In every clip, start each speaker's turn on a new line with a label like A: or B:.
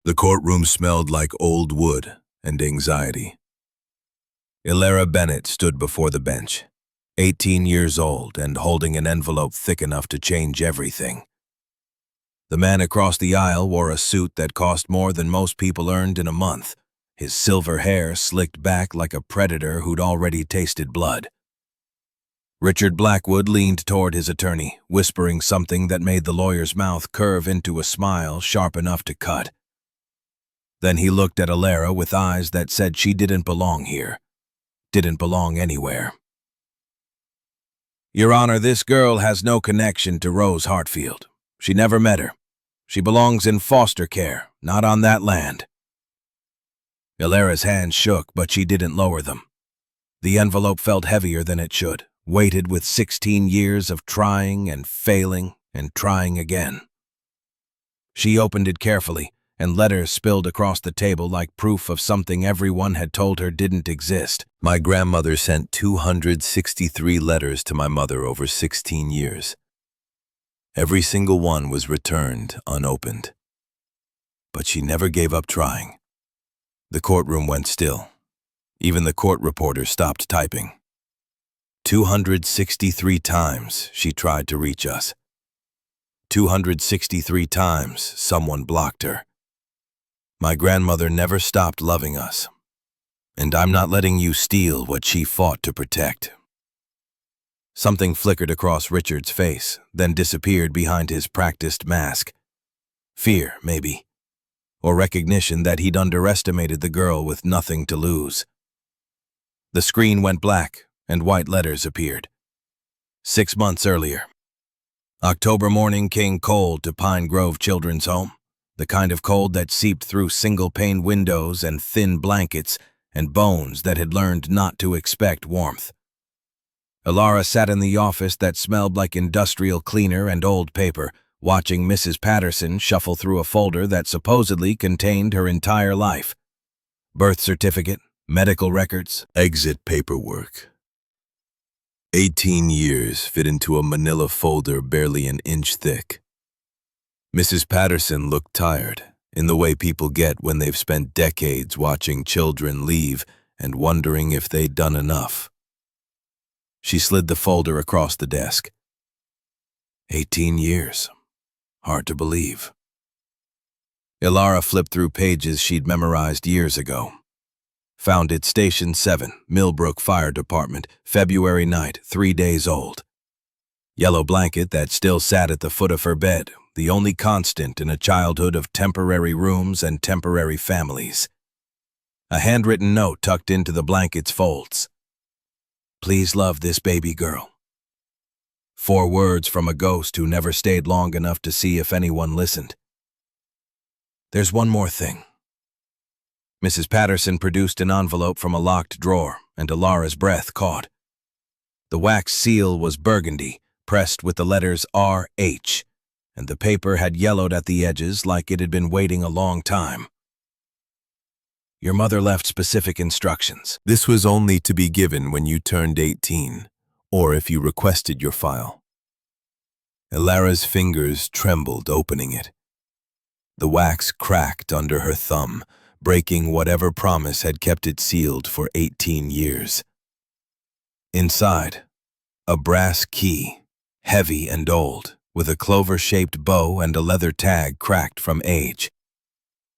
A: The courtroom smelled like old wood and anxiety. Ilara Bennett stood before the bench, 18 years old and holding an envelope thick enough to change everything. The man across the aisle wore a suit that cost more than most people earned in a month, his silver hair slicked back like a predator who'd already tasted blood. Richard Blackwood leaned toward his attorney, whispering something that made the lawyer's mouth curve into a smile sharp enough to cut. Then he looked at Ilara with eyes that said she didn't belong here, didn't belong anywhere. "Your Honor, this girl has no connection to Rose Hartfield. She never met her. She belongs in foster care, not on that land." Ilara's hands shook, but she didn't lower them. The envelope felt heavier than it should, weighted with 16 years of trying and failing and trying again. She opened it carefully, and letters spilled across the table like proof of something everyone had told her didn't exist. My grandmother sent 263 letters to my mother over 16 years. Every single one was returned unopened. But she never gave up trying. The courtroom went still. Even the court reporter stopped typing. 263 times she tried to reach us. 263 times someone blocked her. My grandmother never stopped loving us, and I'm not letting you steal what she fought to protect. Something flickered across Richard's face, then disappeared behind his practiced mask. Fear, maybe, or recognition that he'd underestimated the girl with nothing to lose. The screen went black, and white letters appeared. 6 months earlier. October morning came cold to Pine Grove Children's Home. The kind of cold that seeped through single-pane windows and thin blankets and bones that had learned not to expect warmth. Ilara sat in the office that smelled like industrial cleaner and old paper, watching Mrs. Patterson shuffle through a folder that supposedly contained her entire life. Birth certificate, medical records, exit paperwork. 18 years fit into a manila folder barely an inch thick. Mrs. Patterson looked tired, in the way people get when they've spent decades watching children leave and wondering if they'd done enough. She slid the folder across the desk. 18 years. Hard to believe. Ilara flipped through pages she'd memorized years ago. Found it Station 7, Millbrook Fire Department, February night, 3 days old. Yellow blanket that still sat at the foot of her bed, the only constant in a childhood of temporary rooms and temporary families. A handwritten note tucked into the blanket's folds. "Please love this baby girl." 4 words from a ghost who never stayed long enough to see if anyone listened. "There's one more thing." Mrs. Patterson produced an envelope from a locked drawer, and Ilara's breath caught. The wax seal was burgundy, pressed with the letters R.H., and the paper had yellowed at the edges like it had been waiting a long time. "Your mother left specific instructions. This was only to be given when you turned 18, or if you requested your file." Ilara's fingers trembled opening it. The wax cracked under her thumb, breaking whatever promise had kept it sealed for 18 years. Inside, a brass key, heavy and old, with a clover-shaped bow and a leather tag cracked from age.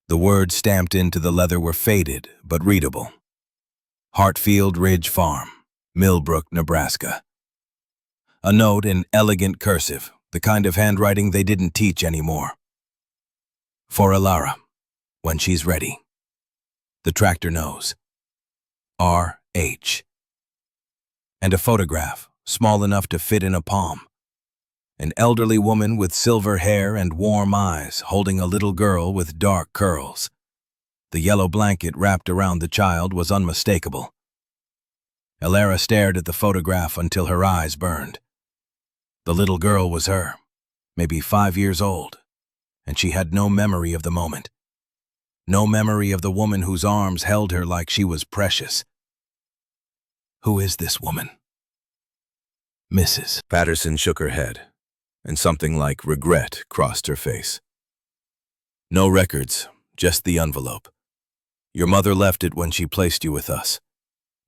A: The words stamped into the leather were faded, but readable. Hartfield Ridge Farm, Millbrook, Nebraska. A note in elegant cursive, the kind of handwriting they didn't teach anymore. "For Ilara, when she's ready. The tractor knows. R.H." And a photograph, small enough to fit in a palm. An elderly woman with silver hair and warm eyes holding a little girl with dark curls. The yellow blanket wrapped around the child was unmistakable. Ilara stared at the photograph until her eyes burned. The little girl was her, maybe 5 years old, and she had no memory of the moment. No memory of the woman whose arms held her like she was precious. Who is this woman? Mrs. Patterson shook her head, and something like regret crossed her face. No records, just the envelope. Your mother left it when she placed you with us.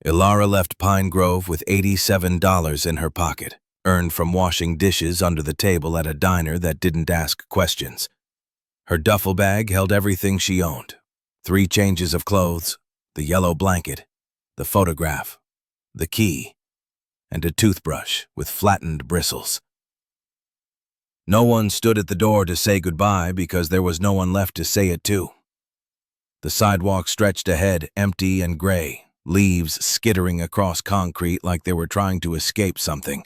A: Ilara left Pine Grove with $87 in her pocket, earned from washing dishes under the table at a diner that didn't ask questions. Her duffel bag held everything she owned: 3 changes of clothes, the yellow blanket, the photograph, the key, and a toothbrush with flattened bristles. No one stood at the door to say goodbye because there was no one left to say it to. The sidewalk stretched ahead, empty and gray, leaves skittering across concrete like they were trying to escape something.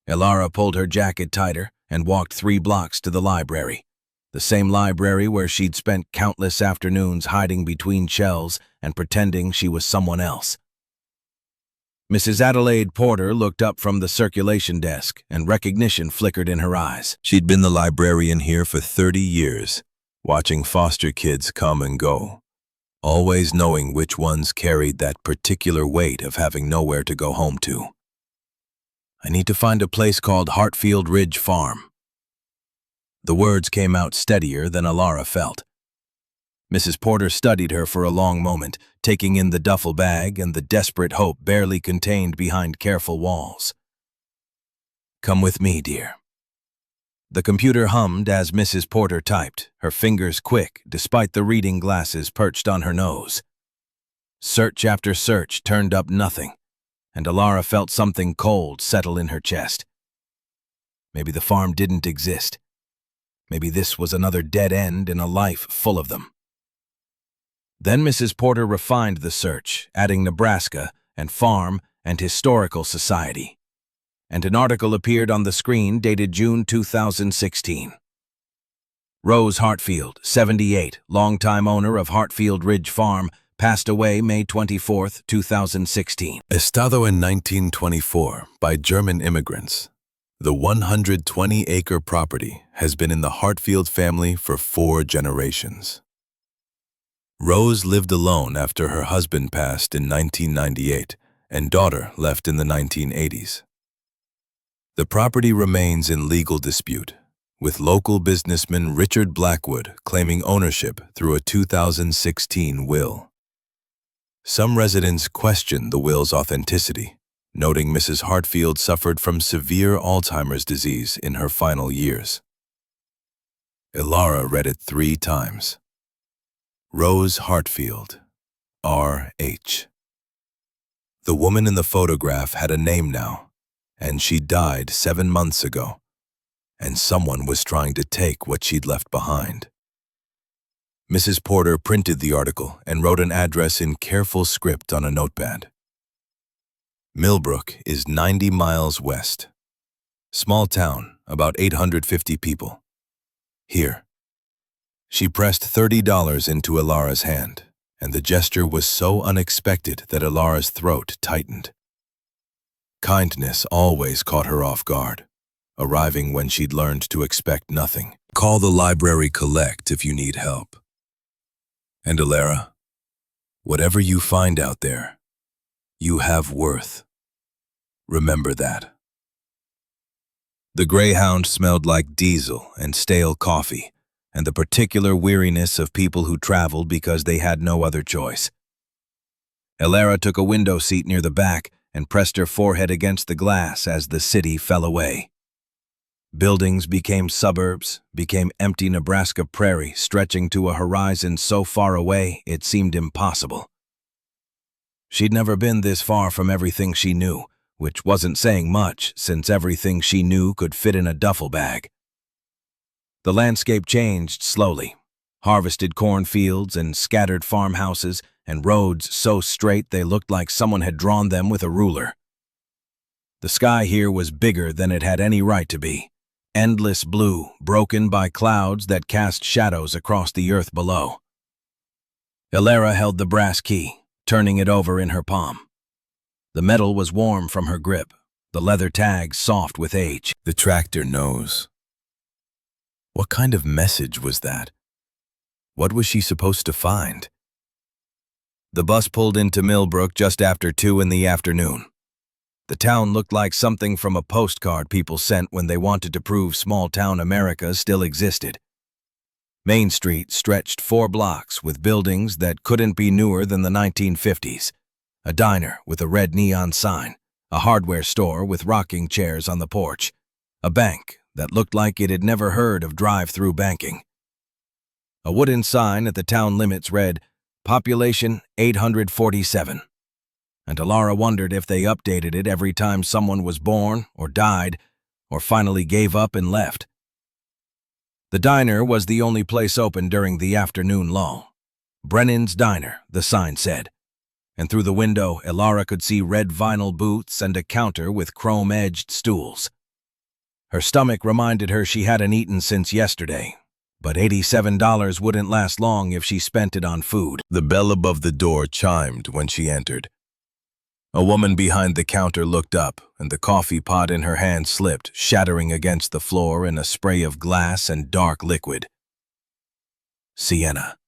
A: Ilara pulled her jacket tighter and walked 3 blocks to the library, the same library where she'd spent countless afternoons hiding between shelves and pretending she was someone else. Mrs. Adelaide Porter looked up from the circulation desk, and recognition flickered in her eyes. She'd been the librarian here for 30 years, watching foster kids come and go, always knowing which ones carried that particular weight of having nowhere to go home to. I need to find a place called Hartfield Ridge Farm. The words came out steadier than Ilara felt. Mrs. Porter studied her for a long moment, taking in the duffel bag and the desperate hope barely contained behind careful walls. Come with me, dear. The computer hummed as Mrs. Porter typed, her fingers quick despite the reading glasses perched on her nose. Search after search turned up nothing, and Ilara felt something cold settle in her chest. Maybe the farm didn't exist. Maybe this was another dead end in a life full of them. Then Mrs. Porter refined the search, adding Nebraska and farm and historical society. And an article appeared on the screen dated June 2016. Rose Hartfield, 78, longtime owner of Hartfield Ridge Farm, passed away May 24, 2016. Estado in 1924 by German immigrants. The 120-acre property has been in the Hartfield family for 4 generations. Rose lived alone after her husband passed in 1998 and daughter left in the 1980s. The property remains in legal dispute, with local businessman Richard Blackwood claiming ownership through a 2016 will. Some residents question the will's authenticity, noting Mrs. Hartfield suffered from severe Alzheimer's disease in her final years. Ilara read it 3 times. Rose Hartfield, R.H. The woman in the photograph had a name now, and she died 7 months ago, and someone was trying to take what she'd left behind. Mrs. Porter printed the article and wrote an address in careful script on a notepad. Millbrook is 90 miles west. Small town, about 850 people. Here. She pressed $30 into Ilara's hand, and the gesture was so unexpected that Ilara's throat tightened. Kindness always caught her off guard, arriving when she'd learned to expect nothing. Call the library collect if you need help. And Ilara, whatever you find out there, you have worth. Remember that. The Greyhound smelled like diesel and stale coffee, and the particular weariness of people who traveled because they had no other choice. Ilara took a window seat near the back and pressed her forehead against the glass as the city fell away. Buildings became suburbs, became empty Nebraska prairie stretching to a horizon so far away it seemed impossible. She'd never been this far from everything she knew, which wasn't saying much since everything she knew could fit in a duffel bag. The landscape changed slowly. Harvested cornfields and scattered farmhouses and roads so straight they looked like someone had drawn them with a ruler. The sky here was bigger than it had any right to be. Endless blue, broken by clouds that cast shadows across the earth below. Ilara held the brass key, turning it over in her palm. The metal was warm from her grip, the leather tags soft with age. The tractor knows. What kind of message was that? What was she supposed to find? The bus pulled into Millbrook just after 2 in the afternoon. The town looked like something from a postcard people sent when they wanted to prove small-town America still existed. Main Street stretched 4 blocks with buildings that couldn't be newer than the 1950s. A diner with a red neon sign, a hardware store with rocking chairs on the porch, a bank that looked like it had never heard of drive-through banking. A wooden sign at the town limits read, "Population 847." And Alara wondered if they updated it every time someone was born or died or finally gave up and left. The diner was the only place open during the afternoon lull. Brennan's Diner, the sign said. And through the window, Alara could see red vinyl booths and a counter with chrome-edged stools. Her stomach reminded her she hadn't eaten since yesterday, but $87 wouldn't last long if she spent it on food. The bell above the door chimed when she entered. A woman behind the counter looked up, and the coffee pot in her hand slipped, shattering against the floor in a spray of glass and dark liquid. Sienna.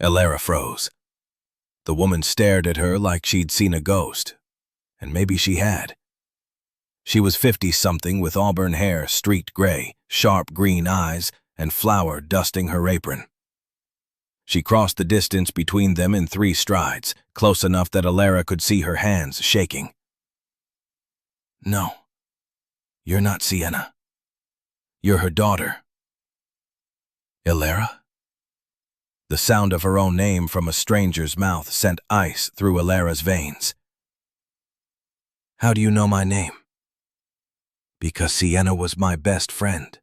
A: Alara froze. The woman stared at her like she'd seen a ghost, and maybe she had. She was 50-something with auburn hair streaked gray, sharp green eyes, and flour dusting her apron. She crossed the distance between them in 3 strides, close enough that Alara could see her hands shaking. "No, you're not Sienna. You're her daughter." Alara? The sound of her own name from a stranger's mouth sent ice through Alara's veins. "How do you know my name?" "Because Sienna was my best friend.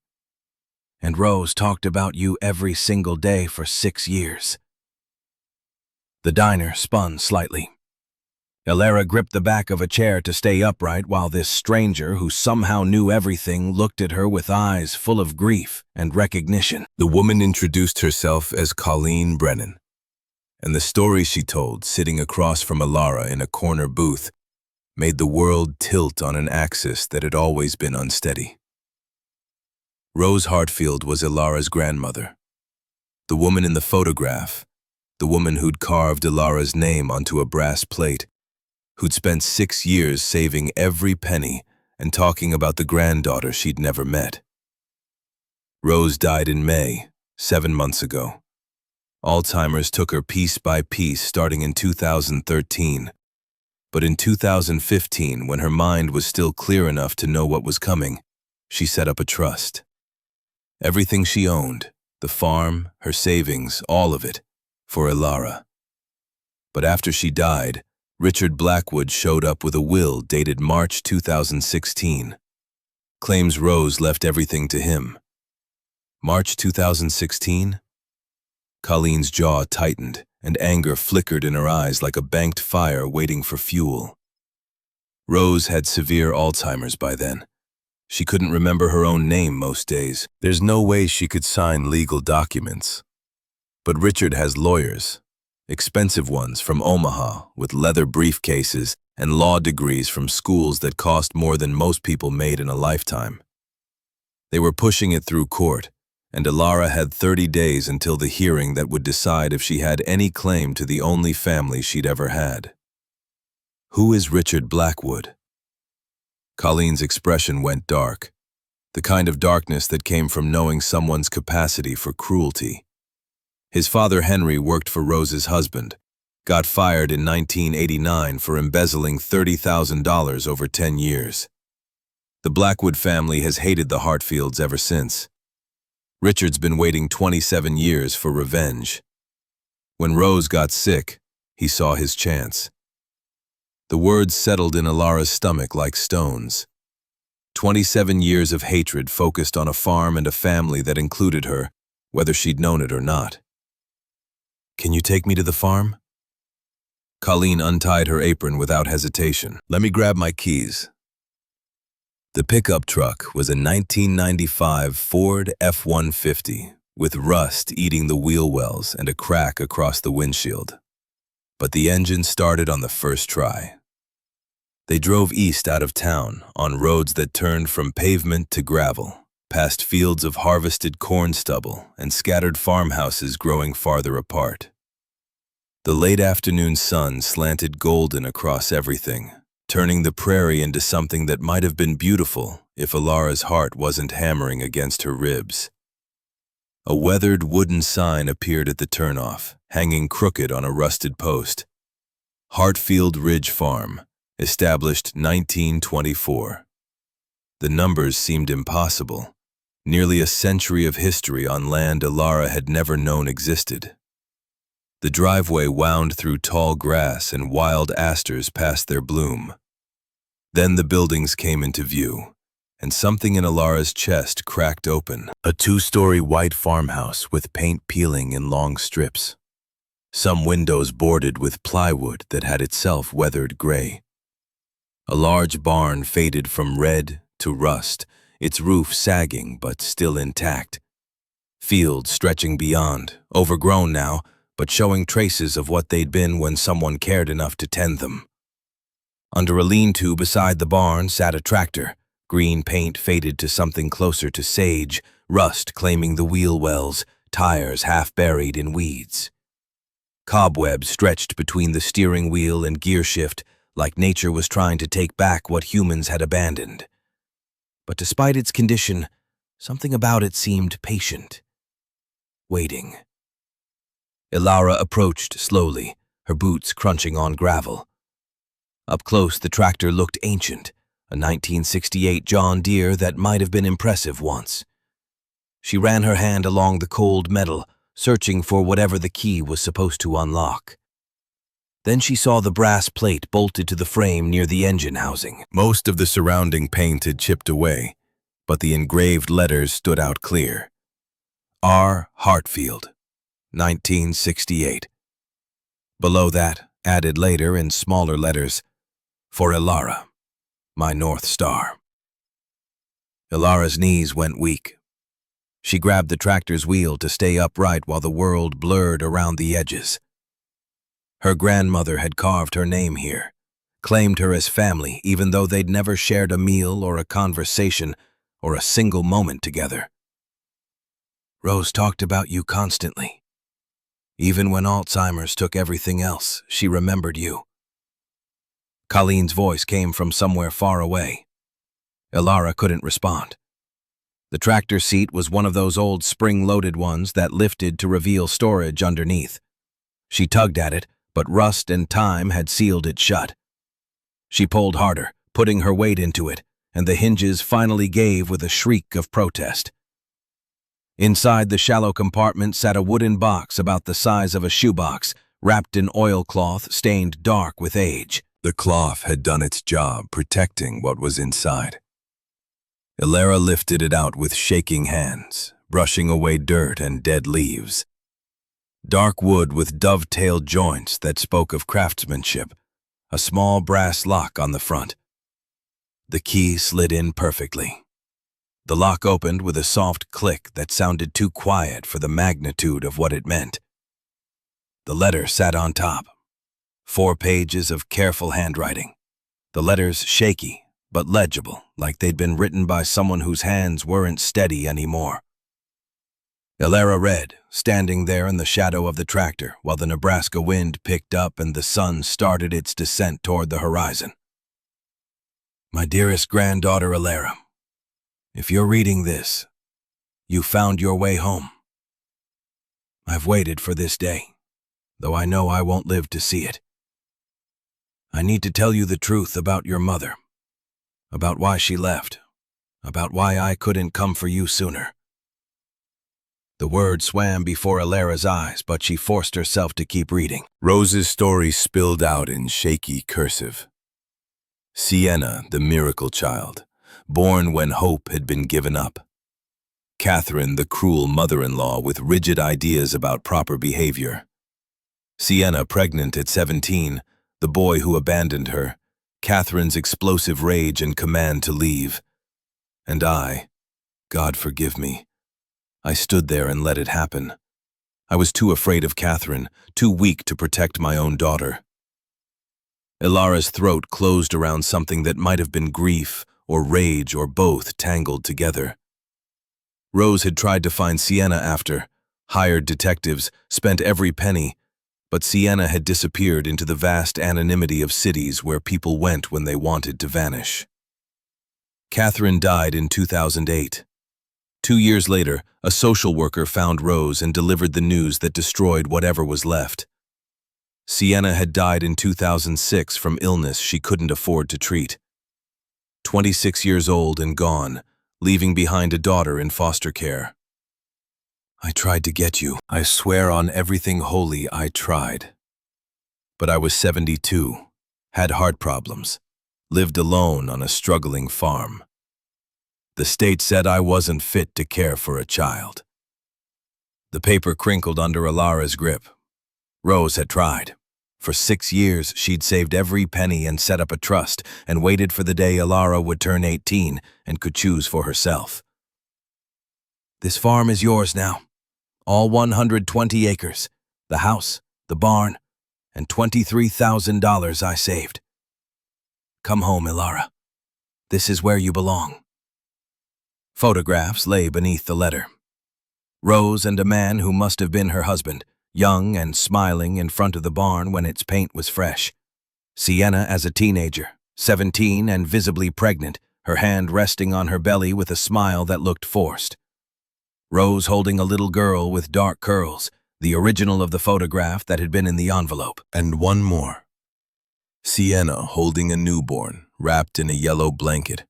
A: And Rose talked about you every single day for 6 years. The diner spun slightly. Alara gripped the back of a chair to stay upright while this stranger, who somehow knew everything, looked at her with eyes full of grief and recognition. The woman introduced herself as Colleen Brennan, and the story she told, sitting across from Alara in a corner booth, made the world tilt on an axis that had always been unsteady. Rose Hartfield was Alara's grandmother. The woman in the photograph, the woman who'd carved Alara's name onto a brass plate, who'd spent 6 years saving every penny and talking about the granddaughter she'd never met. Rose died in May, 7 months ago. Alzheimer's took her piece by piece starting in 2013. But in 2015, when her mind was still clear enough to know what was coming, she set up a trust. Everything she owned, the farm, her savings, all of it, for Alara. But after she died, Richard Blackwood showed up with a will dated March 2016. Claims Rose left everything to him. March 2016? Colleen's jaw tightened, and anger flickered in her eyes like a banked fire waiting for fuel. Rose had severe Alzheimer's by then. She couldn't remember her own name most days. There's no way she could sign legal documents. But Richard has lawyers, expensive ones from Omaha with leather briefcases and law degrees from schools that cost more than most people made in a lifetime. They were pushing it through court, and Alara had 30 days until the hearing that would decide if she had any claim to the only family she'd ever had. Who is Richard Blackwood? Colleen's expression went dark, the kind of darkness that came from knowing someone's capacity for cruelty. His father Henry worked for Rose's husband, got fired in 1989 for embezzling $30,000 over 10 years. The Blackwood family has hated the Hartfields ever since. Richard's been waiting 27 years for revenge. When Rose got sick, he saw his chance. The words settled in Alara's stomach like stones. 27 years of hatred focused on a farm and a family that included her, whether she'd known it or not. "Can you take me to the farm?" Colleen untied her apron without hesitation. "Let me grab my keys." The pickup truck was a 1995 Ford F-150 with rust eating the wheel wells and a crack across the windshield. But the engine started on the first try. They drove east out of town on roads that turned from pavement to gravel, past fields of harvested corn stubble and scattered farmhouses growing farther apart. The late afternoon sun slanted golden across everything, turning the prairie into something that might have been beautiful if Alara's heart wasn't hammering against her ribs. A weathered wooden sign appeared at the turnoff, hanging crooked on a rusted post. Hartfield Ridge Farm, established 1924. The numbers seemed impossible. Nearly a century of history on land Ilara had never known existed. The driveway wound through tall grass and wild asters past their bloom. Then the buildings came into view, and something in Ilara's chest cracked open. A two-story white farmhouse with paint peeling in long strips. Some windows boarded with plywood that had itself weathered gray. A large barn faded from red to rust, its roof sagging but still intact. Fields stretching beyond, overgrown now, but showing traces of what they'd been when someone cared enough to tend them. Under a lean-to beside the barn sat a tractor, green paint faded to something closer to sage, rust claiming the wheel wells, tires half buried in weeds. Cobwebs stretched between the steering wheel and gear shift, like nature was trying to take back what humans had abandoned. But despite its condition, something about it seemed patient. Waiting. Ilara approached slowly, her boots crunching on gravel. Up close, the tractor looked ancient, a 1968 John Deere that might have been impressive once. She ran her hand along the cold metal, searching for whatever the key was supposed to unlock. Then she saw the brass plate bolted to the frame near the engine housing. Most of the surrounding paint had chipped away, but the engraved letters stood out clear. R. Hartfield, 1968. Below that, added later in smaller letters, for Ilara, my North Star. Ilara's knees went weak. She grabbed the tractor's wheel to stay upright while the world blurred around the edges. Her grandmother had carved her name here, claimed her as family even though they'd never shared a meal or a conversation or a single moment together. Rose talked about you constantly. Even when Alzheimer's took everything else, she remembered you. Colleen's voice came from somewhere far away. Ilara couldn't respond. The tractor seat was one of those old spring-loaded ones that lifted to reveal storage underneath. She tugged at it, but rust and time had sealed it shut. She pulled harder, putting her weight into it, and the hinges finally gave with a shriek of protest. Inside the shallow compartment sat a wooden box about the size of a shoebox, wrapped in oilcloth stained dark with age. The cloth had done its job, protecting what was inside. Ilara lifted it out with shaking hands, brushing away dirt and dead leaves. Dark wood with dovetailed joints that spoke of craftsmanship, a small brass lock on the front. The key slid in perfectly. The lock opened with a soft click that sounded too quiet for the magnitude of what it meant. The letter sat on top. 4 pages of careful handwriting. The letters shaky, but legible, like they'd been written by someone whose hands weren't steady anymore. Ilara read, standing there in the shadow of the tractor while the Nebraska wind picked up and the sun started its descent toward the horizon. My dearest granddaughter Ilara, if you're reading this, you found your way home. I've waited for this day, though I know I won't live to see it. I need to tell you the truth about your mother, about why she left, about why I couldn't come for you sooner. The word swam before Ilara's eyes, but she forced herself to keep reading. Rose's story spilled out in shaky cursive. Sienna, the miracle child, born when hope had been given up. Catherine, the cruel mother-in-law with rigid ideas about proper behavior. Sienna, pregnant at 17, the boy who abandoned her, Catherine's explosive rage and command to leave. And I, God forgive me, I stood there and let it happen. I was too afraid of Catherine, too weak to protect my own daughter. Ilara's throat closed around something that might have been grief or rage or both tangled together. Rose had tried to find Sienna after, hired detectives, spent every penny, but Sienna had disappeared into the vast anonymity of cities where people went when they wanted to vanish. Catherine died in 2008. 2 years later, a social worker found Rose and delivered the news that destroyed whatever was left. Sienna had died in 2006 from illness she couldn't afford to treat. 26 years old and gone, leaving behind a daughter in foster care. I tried to get you. I swear on everything holy I tried. But I was 72, had heart problems, lived alone on a struggling farm. The state said I wasn't fit to care for a child. The paper crinkled under Alara's grip. Rose had tried. For 6 years, she'd saved every penny and set up a trust and waited for the day Alara would turn 18 and could choose for herself. This farm is yours now. All 120 acres, the house, the barn, and $23,000 I saved. Come home, Alara. This is where you belong. Photographs lay beneath the letter. Rose and a man who must have been her husband, young and smiling in front of the barn when its paint was fresh. Sienna as a teenager, 17 and visibly pregnant, her hand resting on her belly with a smile that looked forced. Rose holding a little girl with dark curls, the original of the photograph that had been in the envelope. And one more. Sienna holding a newborn, wrapped in a yellow blanket,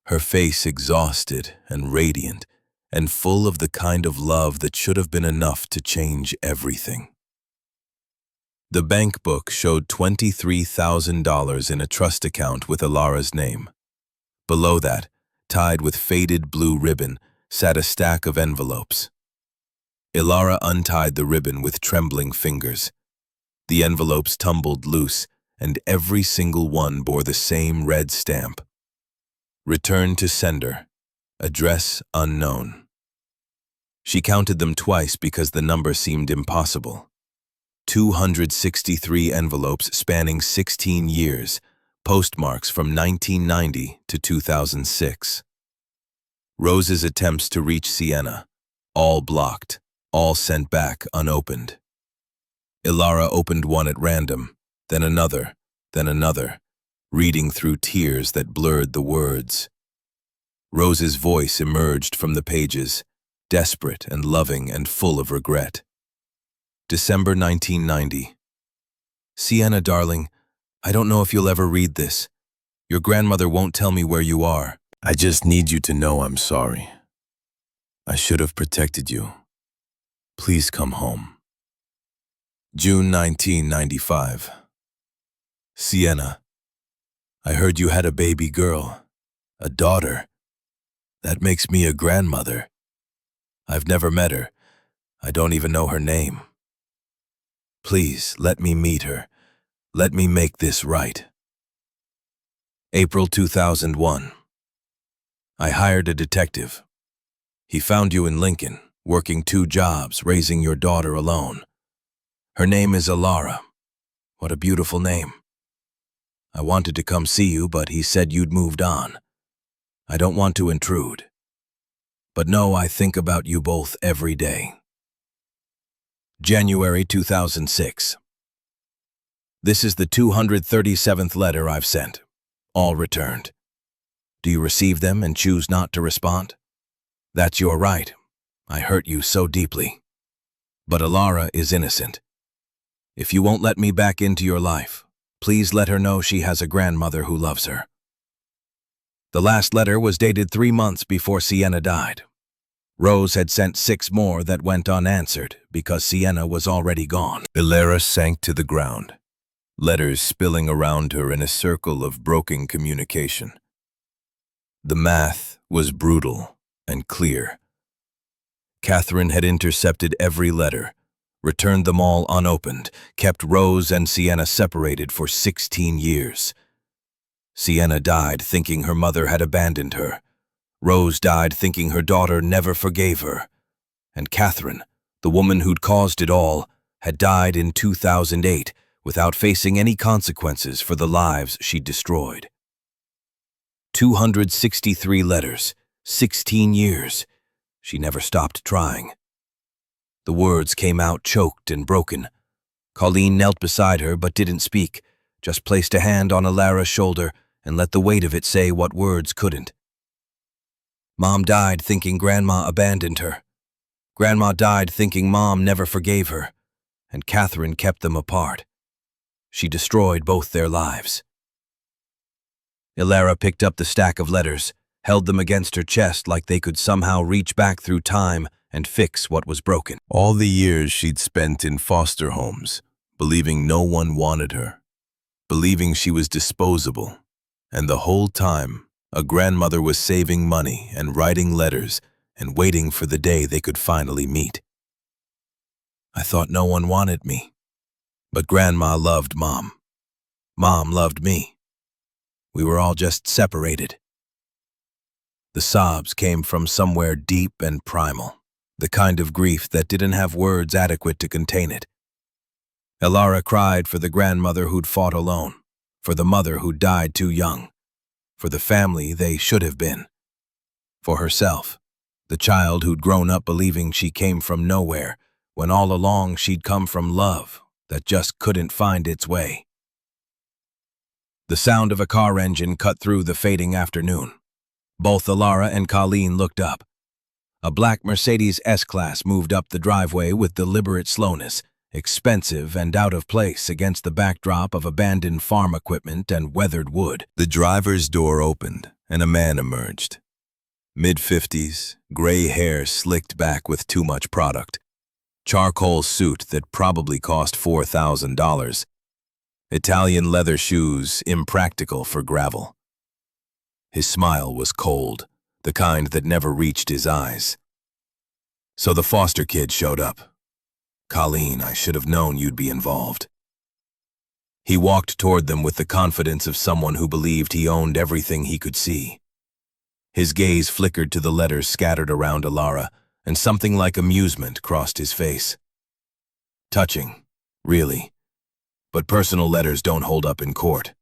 A: her face exhausted and radiant, and full of the kind of love that should have been enough to change everything. The bank book showed $23,000 in a trust account with Alara's name. Below that, tied with faded blue ribbon, sat a stack of envelopes. Alara untied the ribbon with trembling fingers. The envelopes tumbled loose, and every single one bore the same red stamp. Return to sender. Address unknown. She counted them twice because the number seemed impossible. 263 envelopes spanning 16 years, postmarks from 1990 to 2006. Rose's attempts to reach Sienna, all blocked, all sent back unopened. Alara opened one at random, then another, reading through tears that blurred the words. Rose's voice emerged from the pages, desperate and loving and full of regret. December 1990. Sienna, darling, I don't know if you'll ever read this. Your grandmother won't tell me where you are. I just need you to know I'm sorry. I should have protected you. Please come home. June 1995. Sienna, I heard you had a baby girl, a daughter. That makes me a grandmother. I've never met her. I don't even know her name. Please, let me meet her. Let me make this right. April 2001. I hired a detective. He found you in Lincoln, working 2 jobs, raising your daughter alone. Her name is Alara. What a beautiful name. I wanted to come see you, but he said you'd moved on. I don't want to intrude. But no, I think about you both every day. January 2006. This is the 237th letter I've sent, all returned. Do you receive them and choose not to respond? That's your right. I hurt you so deeply. But Alara is innocent. If you won't let me back into your life, please let her know she has a grandmother who loves her. The last letter was dated 3 months before Sienna died. Rose had sent 6 more that went unanswered because Sienna was already gone. Alara sank to the ground, letters spilling around her in a circle of broken communication. The math was brutal and clear. Catherine had intercepted every letter, returned them all unopened, kept Rose and Sienna separated for 16 years. Sienna died thinking her mother had abandoned her. Rose died thinking her daughter never forgave her. And Catherine, the woman who'd caused it all, had died in 2008 without facing any consequences for the lives she'd destroyed. 263 letters, 16 years. She never stopped trying. The words came out choked and broken. Colleen knelt beside her but didn't speak, just placed a hand on Alara's shoulder and let the weight of it say what words couldn't. Mom died thinking Grandma abandoned her. Grandma died thinking Mom never forgave her, and Catherine kept them apart. She destroyed both their lives. Ilara picked up the stack of letters, held them against her chest like they could somehow reach back through time and fix what was broken. All the years she'd spent in foster homes, believing no one wanted her, believing she was disposable, and the whole time, a grandmother was saving money and writing letters and waiting for the day they could finally meet. I thought no one wanted me, but Grandma loved Mom. Mom loved me. We were all just separated. The sobs came from somewhere deep and primal, the kind of grief that didn't have words adequate to contain it. Ilara cried for the grandmother who'd fought alone, for the mother who died too young, for the family they should have been, for herself, the child who'd grown up believing she came from nowhere, when all along she'd come from love that just couldn't find its way. The sound of a car engine cut through the fading afternoon. Both Ilara and Colleen looked up. A black Mercedes S-Class moved up the driveway with deliberate slowness, expensive and out of place against the backdrop of abandoned farm equipment and weathered wood. The driver's door opened, and a man emerged. Mid-50s, gray hair slicked back with too much product. Charcoal suit that probably cost $4,000. Italian leather shoes impractical for gravel. His smile was cold, the kind that never reached his eyes. So the foster kid showed up. Colleen, I should have known you'd be involved. He walked toward them with the confidence of someone who believed he owned everything he could see. His gaze flickered to the letters scattered around Ilara, and something like amusement crossed his face. Touching, really. But personal letters don't hold up in court.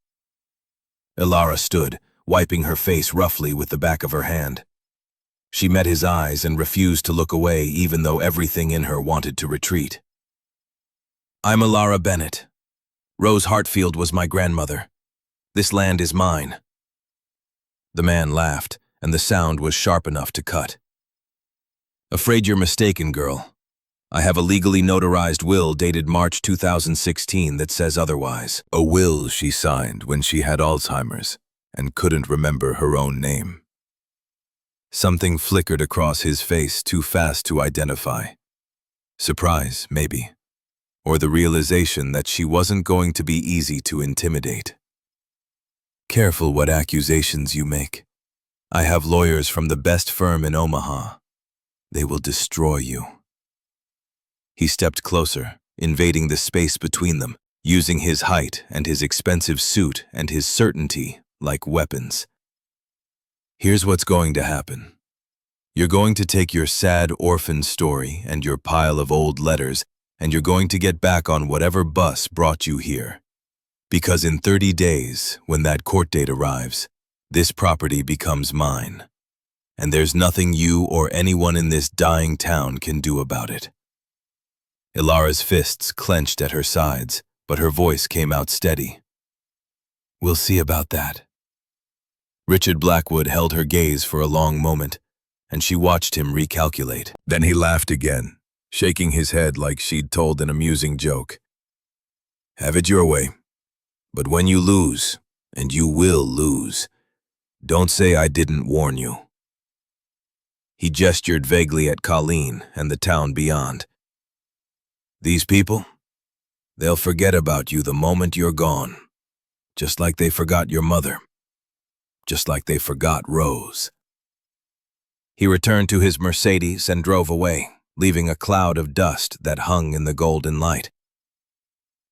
A: Ilara stood, wiping her face roughly with the back of her hand. She met his eyes and refused to look away even though everything in her wanted to retreat. I'm Ilara Bennett. Rose Hartfield was my grandmother. This land is mine. The man laughed, and the sound was sharp enough to cut. Afraid you're mistaken, girl. I have a legally notarized will dated March 2016 that says otherwise. A will she signed when she had Alzheimer's and couldn't remember her own name. Something flickered across his face too fast to identify. Surprise, maybe. Or the realization that she wasn't going to be easy to intimidate. Careful what accusations you make. I have lawyers from the best firm in Omaha. They will destroy you. He stepped closer, invading the space between them, using his height and his expensive suit and his certainty like weapons. Here's what's going to happen. You're going to take your sad orphan story and your pile of old letters, and you're going to get back on whatever bus brought you here. Because in 30 days, when that court date arrives, this property becomes mine. And there's nothing you or anyone in this dying town can do about it. Ilara's fists clenched at her sides, but her voice came out steady. We'll see about that. Richard Blackwood held her gaze for a long moment, and she watched him recalculate. Then he laughed again, shaking his head like she'd told an amusing joke. Have it your way. But when you lose, and you will lose, don't say I didn't warn you. He gestured vaguely at Colleen and the town beyond. These people, they'll forget about you the moment you're gone, just like they forgot your mother, just like they forgot Rose. He returned to his Mercedes and drove away, leaving a cloud of dust that hung in the golden light.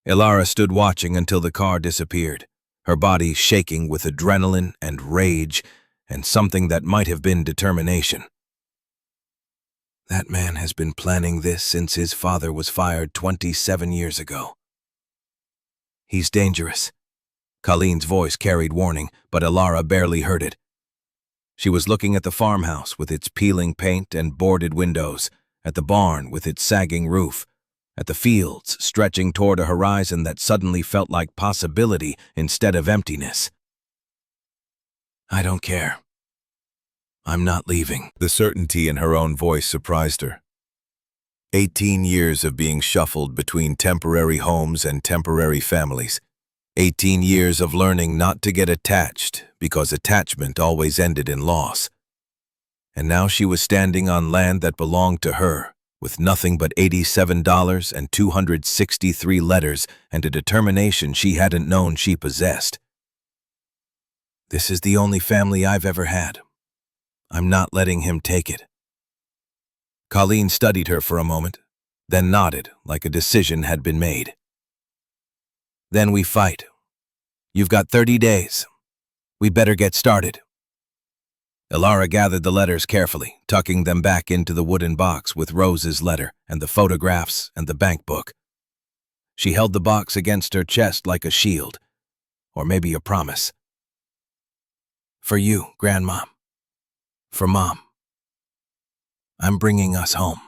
A: Ilara stood watching until the car disappeared, her body shaking with adrenaline and rage and something that might have been determination. That man has been planning this since his father was fired 27 years ago. He's dangerous. Colleen's voice carried warning, but Ilara barely heard it. She was looking at the farmhouse with its peeling paint and boarded windows, at the barn with its sagging roof, at the fields stretching toward a horizon that suddenly felt like possibility instead of emptiness. I don't care. I'm not leaving. The certainty in her own voice surprised her. 18 years of being shuffled between temporary homes and temporary families. 18 years of learning not to get attached because attachment always ended in loss. And now she was standing on land that belonged to her, with nothing but $87 and 263 letters and a determination she hadn't known she possessed. This is the only family I've ever had. I'm not letting him take it. Colleen studied her for a moment, then nodded like a decision had been made. Then we fight. You've got 30 days. We better get started. Elara gathered the letters carefully, tucking them back into the wooden box with Rose's letter and the photographs and the bank book. She held the box against her chest like a shield, or maybe a promise. For you, Grandmom. For Mom. I'm bringing us home.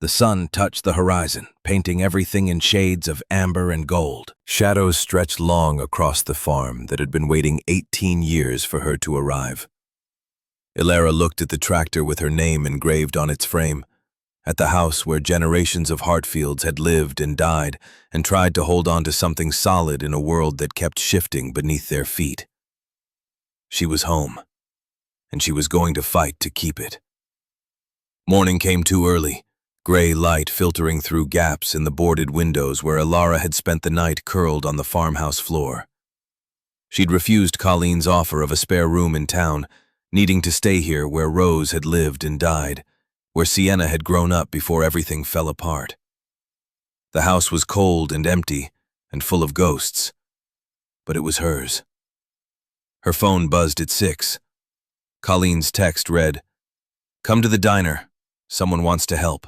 A: The sun touched the horizon, painting everything in shades of amber and gold. Shadows stretched long across the farm that had been waiting 18 years for her to arrive. Elara looked at the tractor with her name engraved on its frame, at the house where generations of Hartfields had lived and died, and tried to hold on to something solid in a world that kept shifting beneath their feet. She was home, and she was going to fight to keep it. Morning came too early. Gray light filtering through gaps in the boarded windows where Elara had spent the night curled on the farmhouse floor. She'd refused Colleen's offer of a spare room in town, needing to stay here where Rose had lived and died, where Sienna had grown up before everything fell apart. The house was cold and empty and full of ghosts, but it was hers. Her phone buzzed at 6. Colleen's text read, "Come to the diner. Someone wants to help."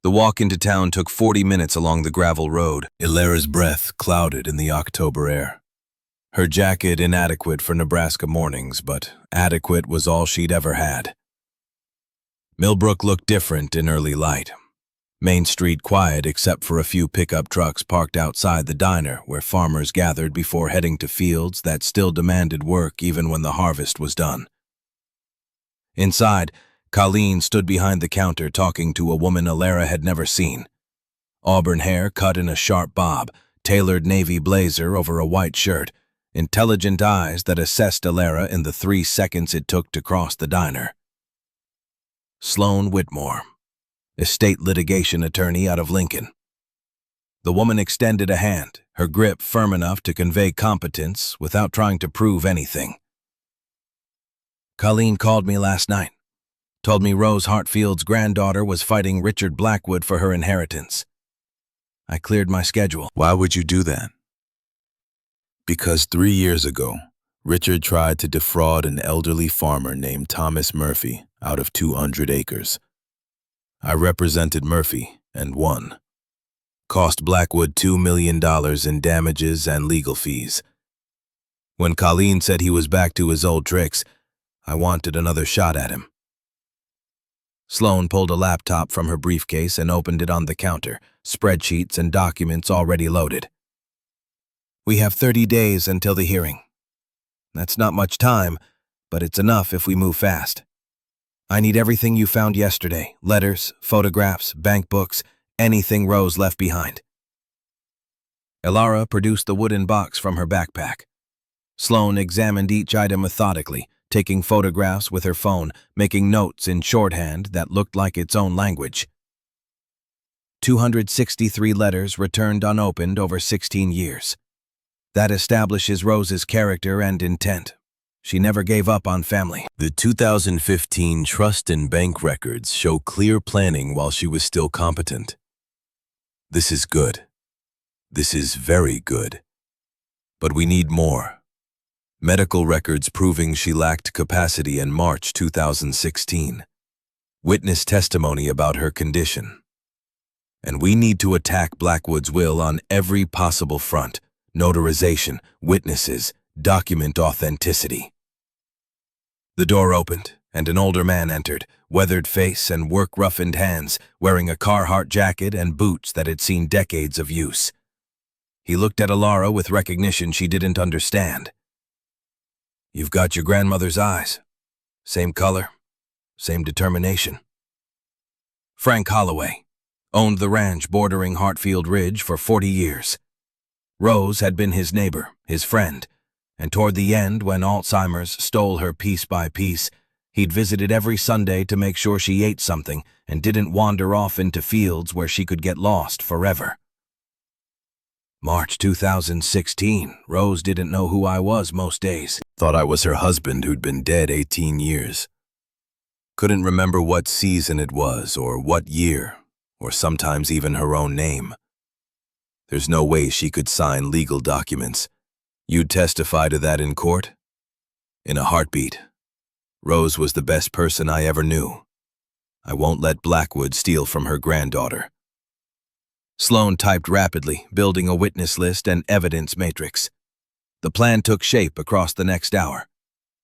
A: The walk into town took 40 minutes along the gravel road. Elara's breath clouded in the October air. Her jacket inadequate for Nebraska mornings, but adequate was all she'd ever had. Millbrook looked different in early light. Main Street quiet except for a few pickup trucks parked outside the diner where farmers gathered before heading to fields that still demanded work even when the harvest was done. Inside, Colleen stood behind the counter talking to a woman Elara had never seen. Auburn hair cut in a sharp bob, tailored navy blazer over a white shirt, intelligent eyes that assessed Elara in the 3 seconds it took to cross the diner. Sloan Whitmore, estate litigation attorney out of Lincoln. The woman extended a hand, her grip firm enough to convey competence without trying to prove anything. Colleen called me last night. Told me Rose Hartfield's granddaughter was fighting Richard Blackwood for her inheritance. I cleared my schedule.
B: Why would you do that? Because 3 years ago, Richard tried to defraud an elderly farmer named Thomas Murphy out of 200 acres. I represented Murphy and won. Cost Blackwood $2 million in damages and legal fees. When Colleen said he was back to his old tricks, I wanted another shot at him. Sloan pulled a laptop from her briefcase and opened it on the counter, spreadsheets and documents already loaded. We have 30 days until the hearing. That's not much time, but it's enough if we move fast. I need everything you found yesterday, letters, photographs, bank books, anything Rose left behind. Elara produced the wooden box from her backpack. Sloan examined each item methodically, taking photographs with her phone, making notes in shorthand that looked like its own language. 263 letters returned unopened over 16 years. That establishes Rose's character and intent. She never gave up on family. The 2015 trust and bank records show clear planning while she was still competent. This is good. This is very good. But we need more. Medical records proving she lacked capacity in March 2016. Witness testimony about her condition. And we need to attack Blackwood's will on every possible front. Notarization, witnesses, document authenticity. The door opened, and an older man entered, weathered face and work-roughened hands, wearing a Carhartt jacket and boots that had seen decades of use. He looked at Elara with recognition she didn't understand. You've got your grandmother's eyes. Same color, same determination. Frank Holloway owned the ranch bordering Hartfield Ridge for 40 years. Rose had been his neighbor, his friend, and toward the end, when Alzheimer's stole her piece by piece, he'd visited every Sunday to make sure she ate something and didn't wander off into fields where she could get lost forever. March 2016, Rose didn't know who I was most days.
A: Thought I was her husband who'd been dead 18 years. Couldn't remember what season it was, or what year, or sometimes even her own name. There's no way she could sign legal documents. You'd testify to that in court? In a heartbeat. Rose was the best person I ever knew. I won't let Blackwood steal from her granddaughter. Sloan typed rapidly, building a witness list and evidence matrix. The plan took shape across the next hour.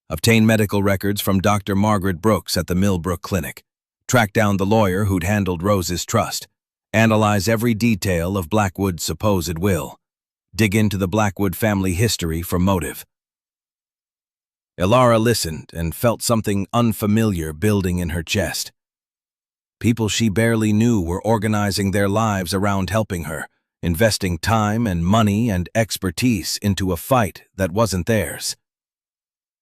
A: Obtain medical records from Dr. Margaret Brooks at the Millbrook Clinic. Track down the lawyer who'd handled Rose's trust. Analyze every detail of Blackwood's supposed will. Dig into the Blackwood family history for motive. Ilara listened and felt something unfamiliar building in her chest. People she barely knew were organizing their lives around helping her, investing time and money and expertise into a fight that wasn't theirs.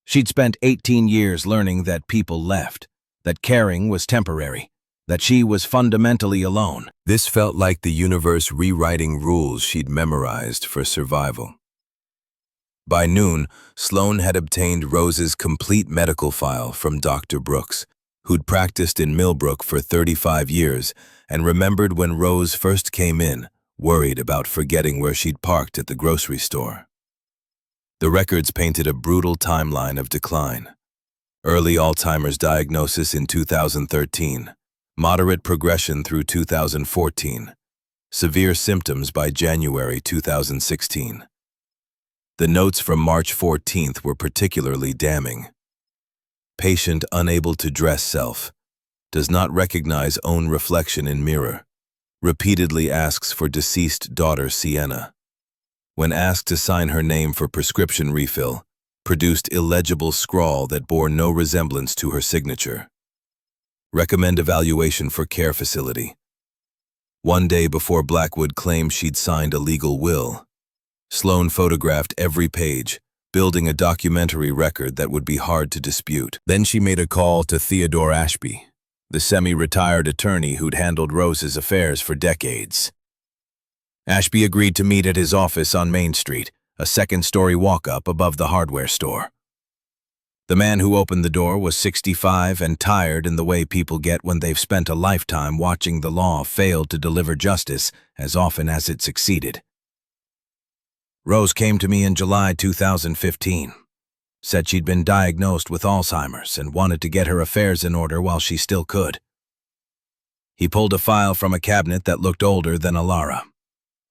A: She'd spent 18 years learning that people left, that caring was temporary, that she was fundamentally alone. This felt like the universe rewriting rules she'd memorized for survival. By noon, Sloan had obtained Rose's complete medical file from Dr. Brooks, who'd practiced in Millbrook for 35 years and remembered when Rose first came in, worried about forgetting where she'd parked at the grocery store. The records painted a brutal timeline of decline. Early Alzheimer's diagnosis in 2013, moderate progression through 2014, severe symptoms by January 2016. The notes from March 14th were particularly damning. Patient unable to dress self, does not recognize own reflection in mirror, repeatedly asks for deceased daughter Sienna. When asked to sign her name for prescription refill, produced illegible scrawl that bore no resemblance to her signature. Recommend evaluation for care facility. One day before Blackwood claimed she'd signed a legal will, Sloan photographed every page, building a documentary record that would be hard to dispute. Then she made a call to Theodore Ashby, the semi-retired attorney who'd handled Rose's affairs for decades. Ashby agreed to meet at his office on Main Street, a second-story walk-up above the hardware store. The man who opened the door was 65 and tired in the way people get when they've spent a lifetime watching the law fail to deliver justice as often as it succeeded. Rose came to me in July 2015, said she'd been diagnosed with Alzheimer's and wanted to get her affairs in order while she still could. He pulled a file from a cabinet that looked older than Ilara.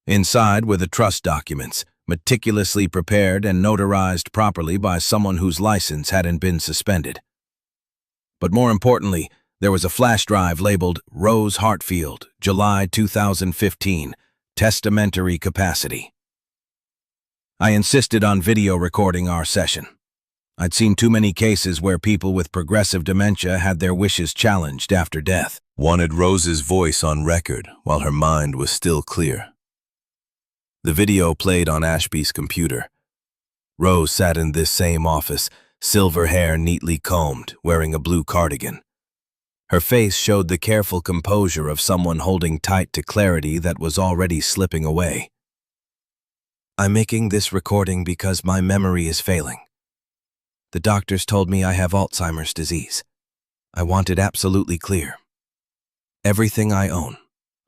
A: Inside were the trust documents, meticulously prepared and notarized properly by someone whose license hadn't been suspended. But more importantly, there was a flash drive labeled Rose Hartfield, July 2015, testamentary capacity. I insisted on video recording our session. I'd seen too many cases where people with progressive dementia had their wishes challenged after death. Wanted Rose's voice on record while her mind was still clear. The video played on Ashby's computer. Rose sat in this same office, silver hair neatly combed, wearing a blue cardigan. Her face showed the careful composure of someone holding tight to clarity that was already slipping away. I'm making this recording because my memory is failing. The doctors told me I have Alzheimer's disease. I want it absolutely clear. Everything I own,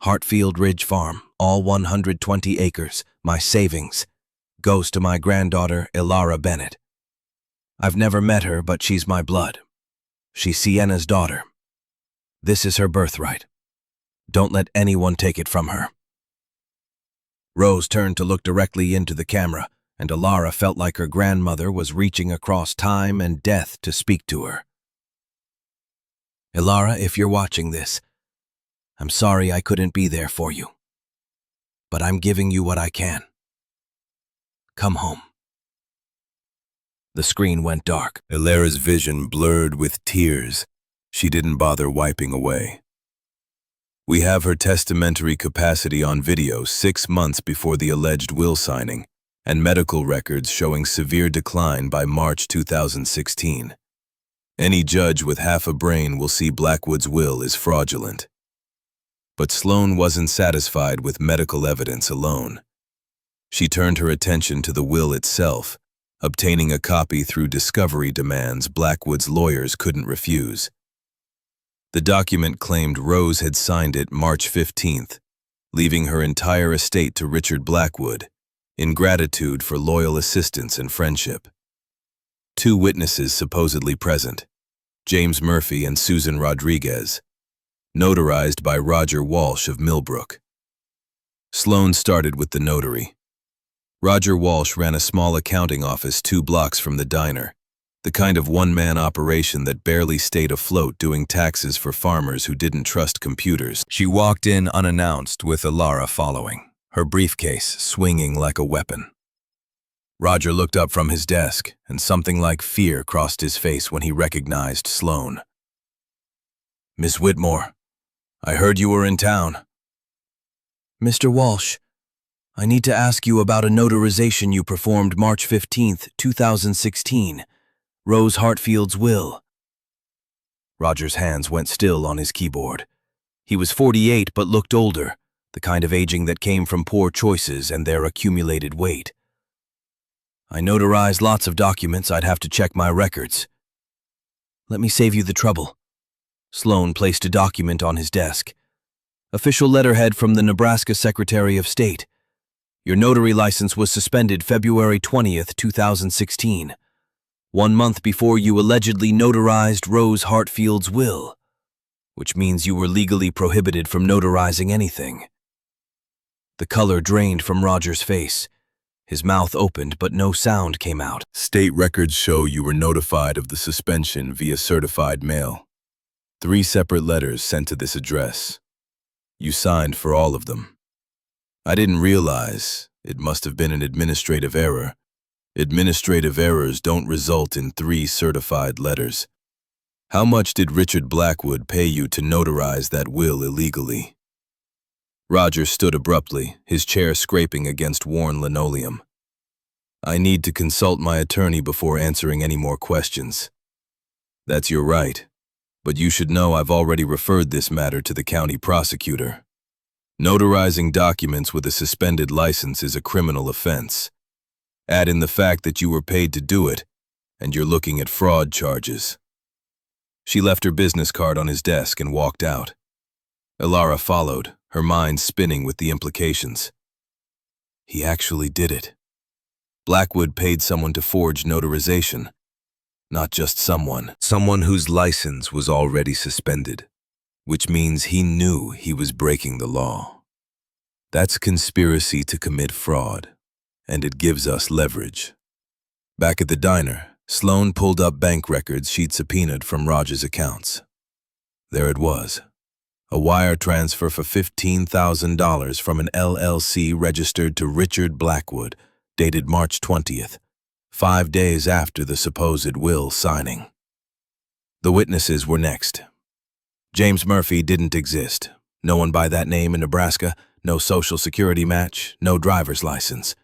A: Hartfield Ridge Farm, all 120 acres, my savings, goes to my granddaughter, Ilara Bennett. I've never met her, but she's my blood. She's Sienna's daughter. This is her birthright. Don't let anyone take it from her. Rose turned to look directly into the camera, and Ilara felt like her grandmother was reaching across time and death to speak to her. Ilara, if you're watching this, I'm sorry I couldn't be there for you. But I'm giving you what I can. Come home.
B: The screen went dark.
A: Ilara's vision blurred with tears. She didn't bother wiping away. We have her testamentary capacity on video 6 months before the alleged will signing, and medical records showing severe decline by March 2016. Any judge with half a brain will see Blackwood's will is fraudulent. But Sloan wasn't satisfied with medical evidence alone. She turned her attention to the will itself, obtaining a copy through discovery demands Blackwood's lawyers couldn't refuse. The document claimed Rose had signed it March 15th, leaving her entire estate to Richard Blackwood, in gratitude for loyal assistance and friendship. 2 witnesses supposedly present, James Murphy and Susan Rodriguez, notarized by Roger Walsh of Millbrook. Sloan started with the notary. Roger Walsh ran a small accounting office 2 blocks from the diner, the kind of one-man operation that barely stayed afloat doing taxes for farmers who didn't trust computers.
B: She walked in unannounced with Ilara following, her briefcase swinging like a weapon. Roger looked up from his desk, and something like fear crossed his face when he recognized Sloan.
A: "Miss Whitmore, I heard you were in town."
B: "Mr. Walsh, I need to ask you about a notarization you performed March 15th, 2016. Rose Hartfield's will." Roger's hands went still on his keyboard. He was 48 but looked older, the kind of aging that came from poor choices and their accumulated weight. "I notarized lots of documents. I'd have to check my records." "Let me save you the trouble." Sloan placed a document on his desk. "Official letterhead from the Nebraska Secretary of State. Your notary license was suspended February 20th, 2016. 1 month before you allegedly notarized Rose Hartfield's will, which means you were legally prohibited from notarizing anything." The color drained from Roger's face. His mouth opened, but no sound came out.
A: "State records show you were notified of the suspension via certified mail. 3 separate letters sent to this address. You signed for all of them. I didn't realize it must have been an administrative error. Administrative errors don't result in 3 certified letters. How much did Richard Blackwood pay you to notarize that will illegally?" Roger stood abruptly, his chair scraping against worn linoleum. "I need to consult my attorney before answering any more questions." "That's your right, but you should know I've already referred this matter to the county prosecutor. Notarizing documents with a suspended license is a criminal offense. Add in the fact that you were paid to do it, and you're looking at fraud charges." She left her business card on his desk and walked out. Ilara followed, her mind spinning with the implications. He actually did it. Blackwood paid someone to forge notarization. Not just someone. Someone whose license was already suspended, which means he knew he was breaking the law. That's conspiracy to commit fraud, and it gives us leverage. Back at the diner, Sloan pulled up bank records she'd subpoenaed from Roger's accounts. There it was. A wire transfer for $15,000 from an LLC registered to Richard Blackwood, dated March 20th, 5 days after the supposed will signing. The witnesses were next. James Murphy didn't exist. No one by that name in Nebraska, no social security match, no driver's license.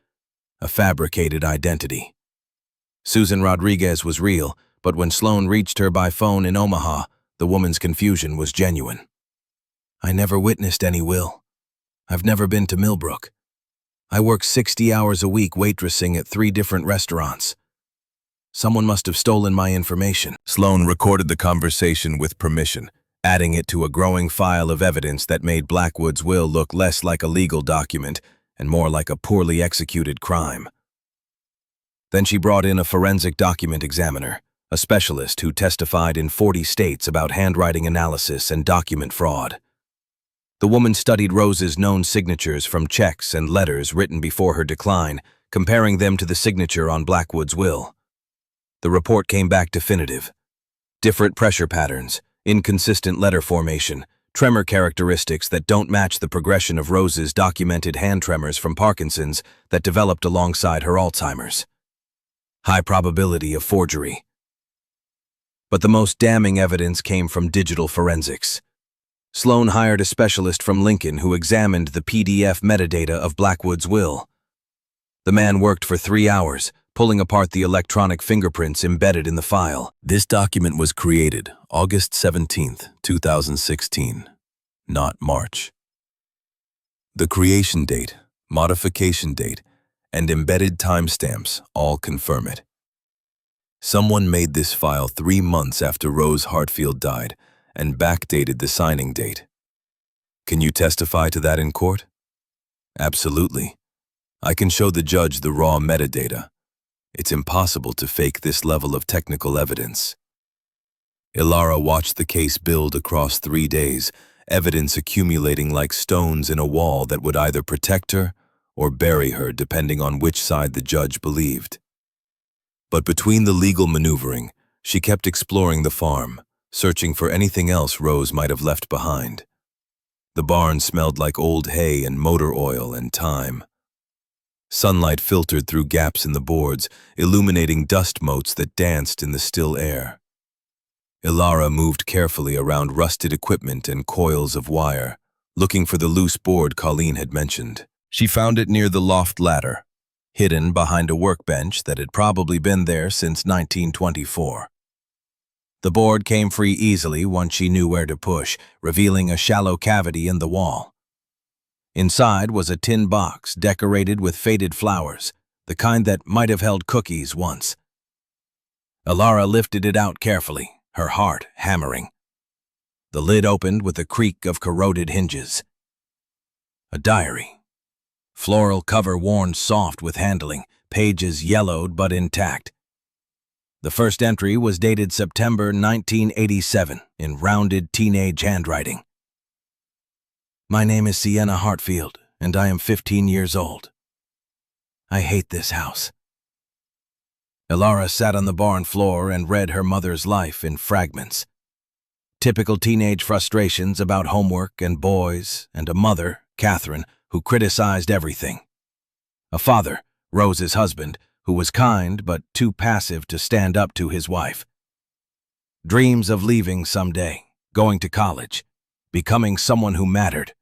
A: A fabricated identity. Susan Rodriguez was real, but when Sloan reached her by phone in Omaha, the woman's confusion was genuine. "I never witnessed any will. I've never been to Millbrook. I work 60 hours a week waitressing at 3 different restaurants. Someone must have stolen my information." Sloan recorded the conversation with permission, adding it to a growing file of evidence that made Blackwood's will look less like a legal document and more like a poorly executed crime. Then she brought in a forensic document examiner, a specialist who testified in 40 states about handwriting analysis and document fraud. The woman studied Rose's known signatures from checks and letters written before her decline, comparing them to the signature on Blackwood's will. The report came back definitive. Different pressure patterns, inconsistent letter formation, tremor characteristics that don't match the progression of Rose's documented hand tremors from Parkinson's that developed alongside her Alzheimer's.
B: High probability of forgery. But the most damning evidence came from digital forensics. Sloan hired a specialist from Lincoln who examined the PDF metadata of Blackwood's will. The man worked for 3 hours, pulling apart the electronic fingerprints embedded in the file.
A: This document was created August 17th, 2016, not March. The creation date, modification date, and embedded timestamps all confirm it. Someone made this file 3 months after Rose Hartfield died and backdated the signing date. Can you testify to that in court? Absolutely. I can show the judge the raw metadata. It's impossible to fake this level of technical evidence. Ilara watched the case build across 3 days, evidence accumulating like stones in a wall that would either protect her or bury her depending on which side the judge believed. But between the legal maneuvering, she kept exploring the farm, searching for anything else Rose might have left behind. The barn smelled like old hay and motor oil and time. Sunlight filtered through gaps in the boards, illuminating dust motes that danced in the still air. Ilara moved carefully around rusted equipment and coils of wire, looking for the loose board Colleen had mentioned. She found it near the loft ladder, hidden behind a workbench that had probably been there since 1924. The board came free easily once she knew where to push, revealing a shallow cavity in the wall. Inside was a tin box decorated with faded flowers, the kind that might have held cookies once. Ilara lifted it out carefully, her heart hammering. The lid opened with a creak of corroded hinges. A diary. Floral cover worn soft with handling, pages yellowed but intact. The first entry was dated September 1987 in rounded teenage handwriting. My name is Sienna Hartfield, and I am 15 years old. I hate this house. Ilara sat on the barn floor and read her mother's life in fragments. Typical teenage frustrations about homework and boys, and a mother, Catherine, who criticized everything. A father, Rose's husband, who was kind but too passive to stand up to his wife. Dreams of leaving someday, going to college, becoming someone who mattered.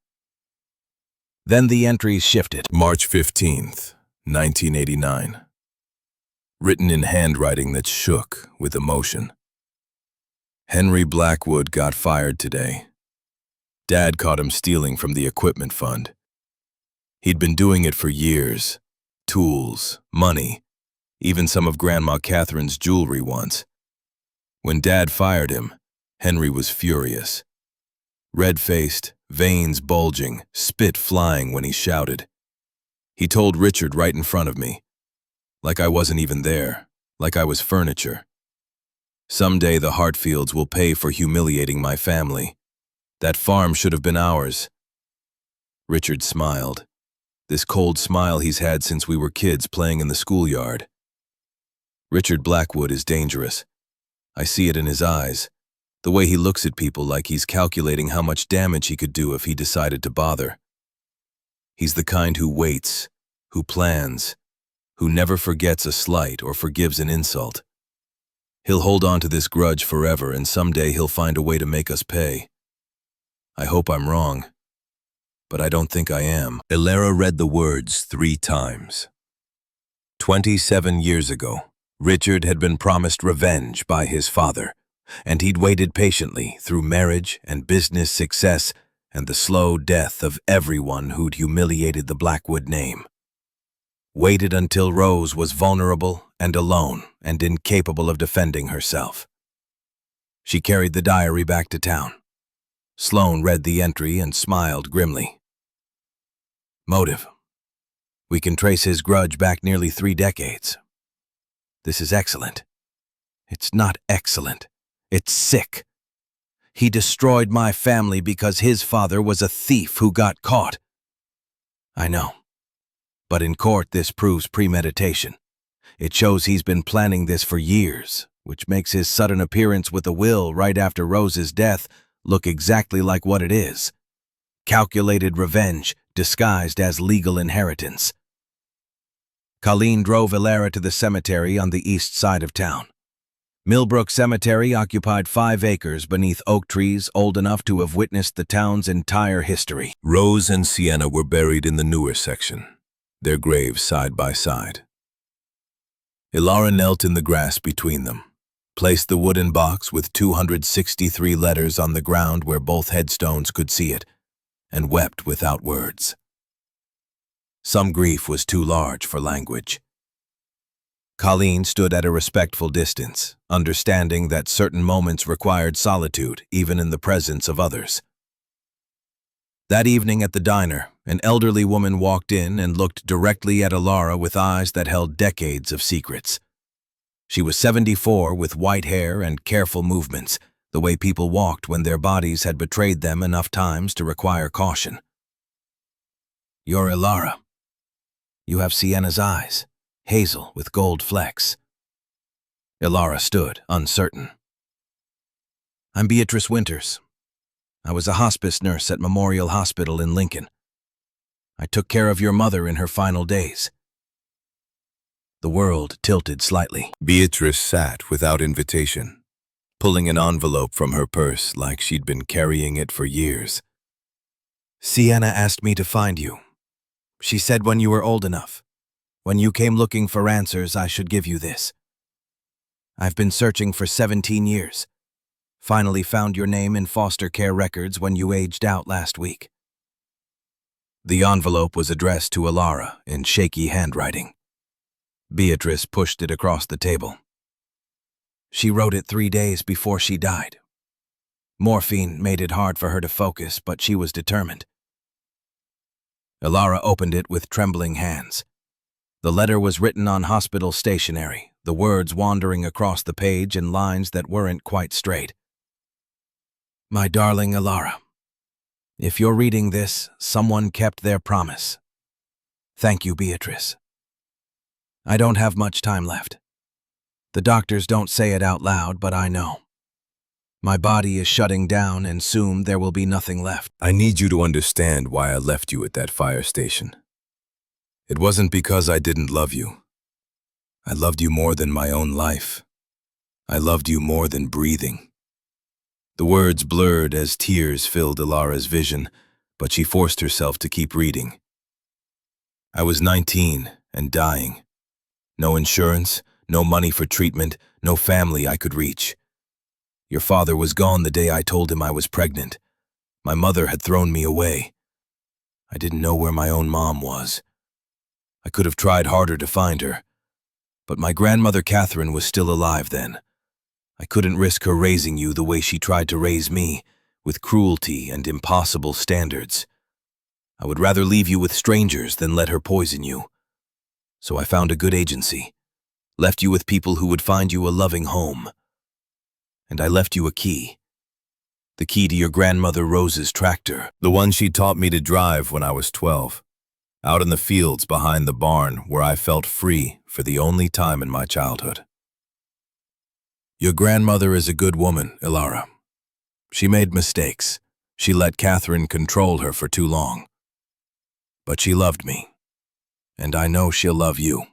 A: Then the entries shifted. March 15th, 1989. Written in handwriting that shook with emotion. Henry Blackwood got fired today. Dad caught him stealing from the equipment fund. He'd been doing it for years. Tools, money, even some of Grandma Catherine's jewelry once. When Dad fired him, Henry was furious. Red-faced, veins bulging, spit flying when he shouted. He told Richard right in front of me, like I wasn't even there, like I was furniture. Someday the Hartfields will pay for humiliating my family. That farm should have been ours. Richard smiled. This cold smile he's had since we were kids playing in the schoolyard. Richard Blackwood is dangerous. I see it in his eyes, the way he looks at people like he's calculating how much damage he could do if he decided to bother. He's the kind who waits, who plans, who never forgets a slight or forgives an insult. He'll hold on to this grudge forever, and someday he'll find a way to make us pay. I hope I'm wrong, but I don't think I am. Ilara read the words 3 times. 27 years ago, Richard had been promised revenge by his father, and he'd waited patiently through marriage and business success and the slow death of everyone who'd humiliated the Blackwood name. Waited until Rose was vulnerable and alone and incapable of defending herself. She carried the diary back to town. Sloan read the entry and smiled grimly. Motive. We can trace his grudge back nearly 3 decades. This is excellent. It's not excellent. It's sick. He destroyed my family because his father was a thief who got caught. I know. But in court, this proves premeditation. It shows he's been planning this for years, which makes his sudden appearance with a will right after Rose's death look exactly like what it is. Calculated revenge disguised as legal inheritance.
B: Colleen drove Ilara to the cemetery on the east side of town. Millbrook Cemetery occupied 5 acres beneath oak trees old enough to have witnessed the town's entire history.
A: Rose and Sienna were buried in the newer section, their graves side by side. Ilara knelt in the grass between them, placed the wooden box with 263 letters on the ground where both headstones could see it, and wept without words. Some grief was too large for language. Colleen stood at a respectful distance, understanding that certain moments required solitude, even in the presence of others. That evening at the diner, an elderly woman walked in and looked directly at Ilara with eyes that held decades of secrets. She was 74 with white hair and careful movements, the way people walked when their bodies had betrayed them enough times to require caution. "You're Ilara. You have Sienna's eyes, hazel with gold flecks." Ilara stood, uncertain. "I'm Beatrice Winters. I was a hospice nurse at Memorial Hospital in Lincoln. I took care of your mother in her final days." The world tilted slightly. Beatrice sat without invitation, pulling an envelope from her purse like she'd been carrying it for years.
B: "Sienna asked me to find you. She said when you were old enough, when you came looking for answers, I should give you this. I've been searching for 17 years. Finally found your name in foster care records when you aged out last week." The envelope was addressed to Ilara in shaky handwriting. Beatrice pushed it across the table. "She wrote it 3 days before she died. Morphine made it hard for her to focus, but she was determined." Ilara opened it with trembling hands. The letter was written on hospital stationery, the words wandering across the page in lines that weren't quite straight. "My darling Ilara, if you're reading this, someone kept their promise. Thank you, Beatrice. I don't have much time left. The doctors don't say it out loud, but I know. My body is shutting down and soon there will be nothing left.
A: I need you to understand why I left you at that fire station. It wasn't because I didn't love you. I loved you more than my own life. I loved you more than breathing." The words blurred as tears filled Ilara's vision, but she forced herself to keep reading. "I was 19 and dying. No insurance, no money for treatment, no family I could reach. Your father was gone the day I told him I was pregnant. My mother had thrown me away. I didn't know where my own mom was. I could have tried harder to find her. But my grandmother Catherine was still alive then. I couldn't risk her raising you the way she tried to raise me, with cruelty and impossible standards. I would rather leave you with strangers than let her poison you. So I found a good agency, left you with people who would find you a loving home. And I left you a key. The key to your grandmother Rose's tractor, the one she taught me to drive when I was 12, out in the fields behind the barn where I felt free for the only time in my childhood. Your grandmother is a good woman, Ilara. She made mistakes. She let Catherine control her for too long. But she loved me, and I know she'll love you.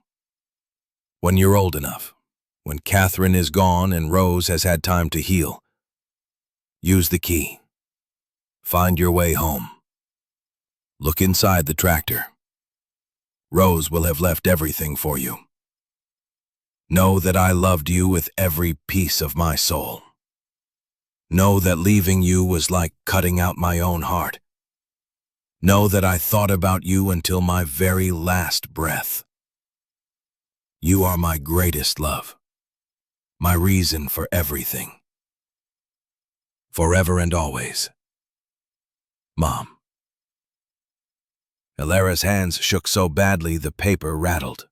A: When you're old enough, when Catherine is gone and Rose has had time to heal, use the key. Find your way home. Look inside the tractor. Rose will have left everything for you. Know that I loved you with every piece of my soul. Know that leaving you was like cutting out my own heart. Know that I thought about you until my very last breath. You are my greatest love, my reason for everything. Forever and always. Mom. Ilara's hands shook so badly the paper rattled.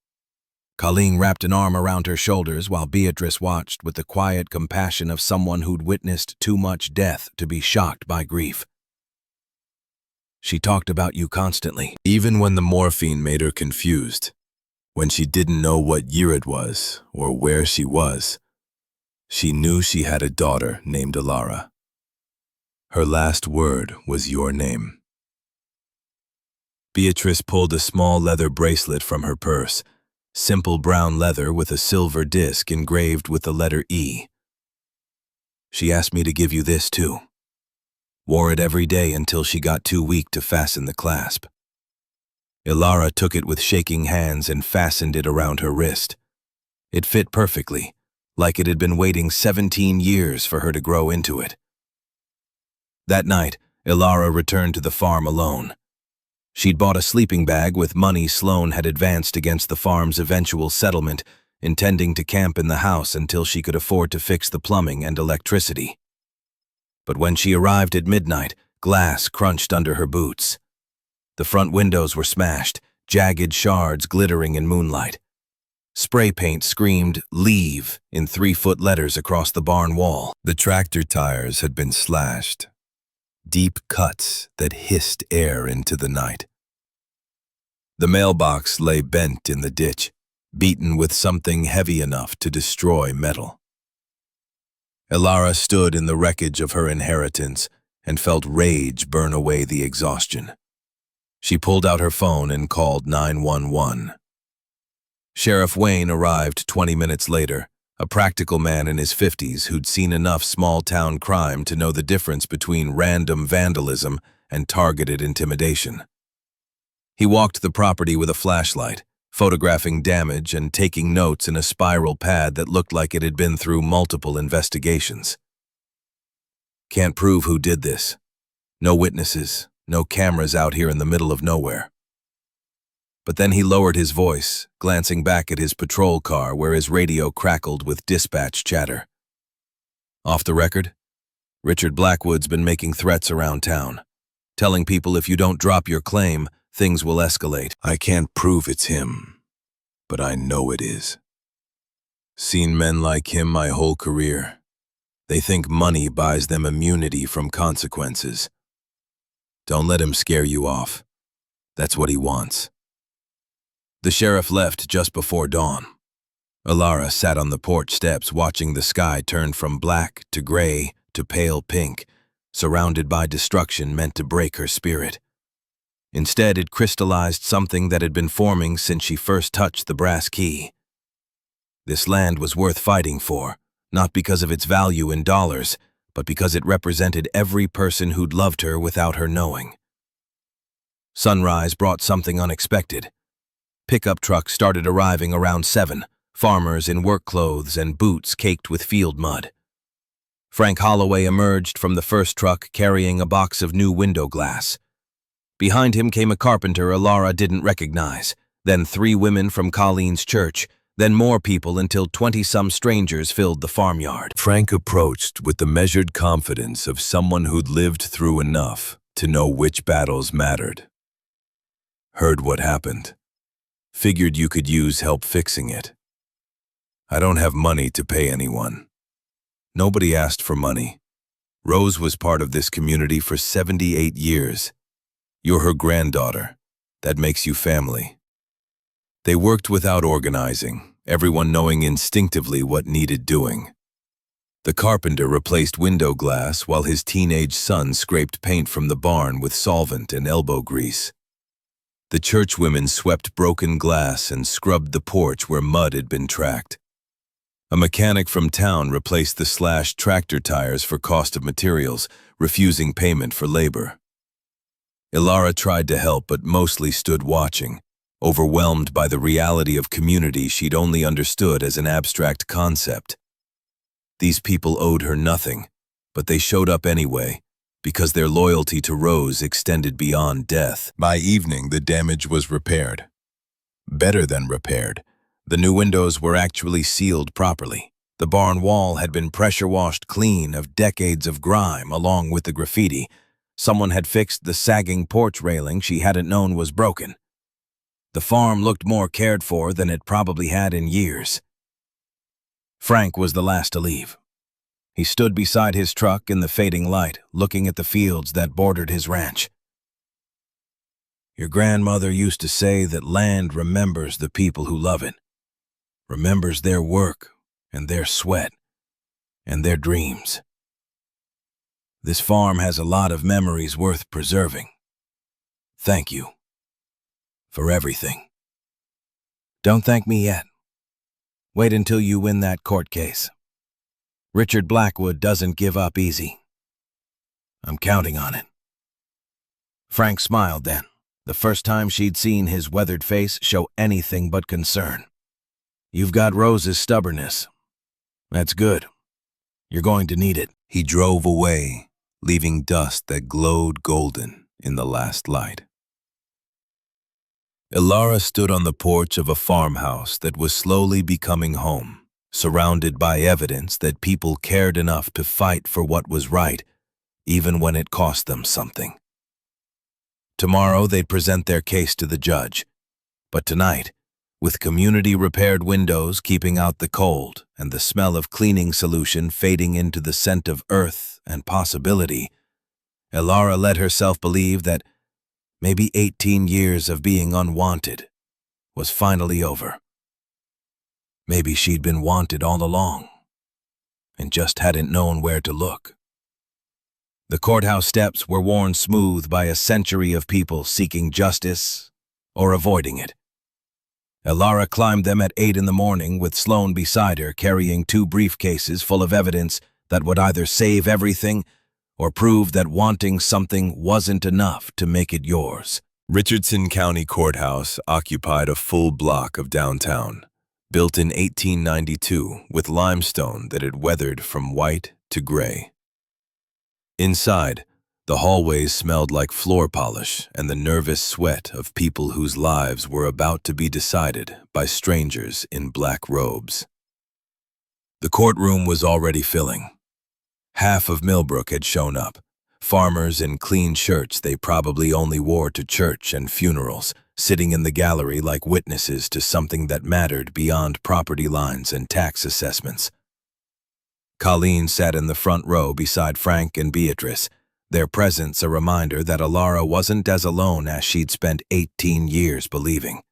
A: Colleen wrapped an arm around her shoulders while Beatrice watched with the quiet compassion of someone who'd witnessed too much death to be shocked by grief. She talked about you constantly, even when the morphine made her confused, when she didn't know what year it was or where she was. She knew she had a daughter named Ilara. Her last word was your name. Beatrice pulled a small leather bracelet from her purse, simple brown leather with a silver disc engraved with the letter E. She asked me to give you this too. Wore it every day until she got too weak to fasten the clasp. Ilara took it with shaking hands and fastened it around her wrist. It fit perfectly, like it had been waiting 17 years for her to grow into it. That night, Ilara returned to the farm alone. She'd bought a sleeping bag with money Sloane had advanced against the farm's eventual settlement, intending to camp in the house until she could afford to fix the plumbing and electricity. But when she arrived at midnight, glass crunched under her boots. The front windows were smashed, jagged shards glittering in moonlight. Spray paint screamed, "Leave," in 3-foot letters across the barn wall. The tractor tires had been slashed. Deep cuts that hissed air into the night. The mailbox lay bent in the ditch, beaten with something heavy enough to destroy metal. Ilara stood in the wreckage of her inheritance and felt rage burn away the exhaustion. She pulled out her phone and called 911. Sheriff Wayne arrived 20 minutes later, a practical man in his 50s who'd seen enough small-town crime to know the difference between random vandalism and targeted intimidation. He walked the property with a flashlight, photographing damage and taking notes in a spiral pad that looked like it had been through multiple investigations. Can't prove who did this. No witnesses, no cameras out here in the middle of nowhere. But then he lowered his voice, glancing back at his patrol car where his radio crackled with dispatch chatter. Off the record, Richard Blackwood's been making threats around town, telling people if you don't drop your claim, things will escalate. I can't prove it's him, but I know it is. Seen men like him my whole career. They think money buys them immunity from consequences. Don't let him scare you off. That's what he wants. The sheriff left just before dawn. Ilara sat on the porch steps watching the sky turn from black to gray to pale pink, surrounded by destruction meant to break her spirit. Instead, it crystallized something that had been forming since she first touched the brass key. This land was worth fighting for, not because of its value in dollars, but because it represented every person who'd loved her without her knowing. Sunrise brought something unexpected. Pickup trucks started arriving around 7, farmers in work clothes and boots caked with field mud. Frank Holloway emerged from the first truck carrying a box of new window glass. Behind him came a carpenter Ilara didn't recognize, then 3 women from Colleen's church, then more people until 20-some strangers filled the farmyard. Frank approached with the measured confidence of someone who'd lived through enough to know which battles mattered. Heard what happened. Figured you could use help fixing it. I don't have money to pay anyone. Nobody asked for money. Rose was part of this community for 78 years. You're her granddaughter. That makes you family. They worked without organizing, everyone knowing instinctively what needed doing. The carpenter replaced window glass while his teenage son scraped paint from the barn with solvent and elbow grease. The churchwomen swept broken glass and scrubbed the porch where mud had been tracked. A mechanic from town replaced the slashed tractor tires for cost of materials, refusing payment for labor. Ilara tried to help but mostly stood watching, overwhelmed by the reality of community she'd only understood as an abstract concept. These people owed her nothing, but they showed up anyway, because their loyalty to Rose extended beyond death. By evening, the damage was repaired. Better than repaired. The new windows were actually sealed properly. The barn wall had been pressure-washed clean of decades of grime along with the graffiti. Someone had fixed the sagging porch railing she hadn't known was broken. The farm looked more cared for than it probably had in years. Frank was the last to leave. He stood beside his truck in the fading light, looking at the fields that bordered his ranch. Your grandmother used to say that land remembers the people who love it, remembers their work and their sweat and their dreams. This farm has a lot of memories worth preserving. Thank you for everything.
B: Don't thank me yet. Wait until you win that court case. Richard Blackwood doesn't give up easy. I'm counting on it. Frank smiled then, the first time she'd seen his weathered face show anything but concern. You've got Rose's stubbornness. That's good. You're going to need it.
A: He drove away, leaving dust that glowed golden in the last light. Ilara stood on the porch of a farmhouse that was slowly becoming home, surrounded by evidence that people cared enough to fight for what was right, even when it cost them something. Tomorrow they'd present their case to the judge, but tonight, with community-repaired windows keeping out the cold and the smell of cleaning solution fading into the scent of earth and possibility, Ilara let herself believe that maybe 18 years of being unwanted was finally over. Maybe she'd been wanted all along and just hadn't known where to look. The courthouse steps were worn smooth by a century of people seeking justice or avoiding it. Ilara climbed them at 8 in the morning with Sloan beside her carrying 2 briefcases full of evidence that would either save everything or prove that wanting something wasn't enough to make it yours. Richardson County Courthouse occupied a full block of downtown, built in 1892 with limestone that had weathered from white to gray. Inside, the hallways smelled like floor polish and the nervous sweat of people whose lives were about to be decided by strangers in black robes. The courtroom was already filling. Half of Millbrook had shown up, farmers in clean shirts they probably only wore to church and funerals, sitting in the gallery like witnesses to something that mattered beyond property lines and tax assessments. Colleen sat in the front row beside Frank and Beatrice, their presence a reminder that Ilara wasn't as alone as she'd spent 18 years believing.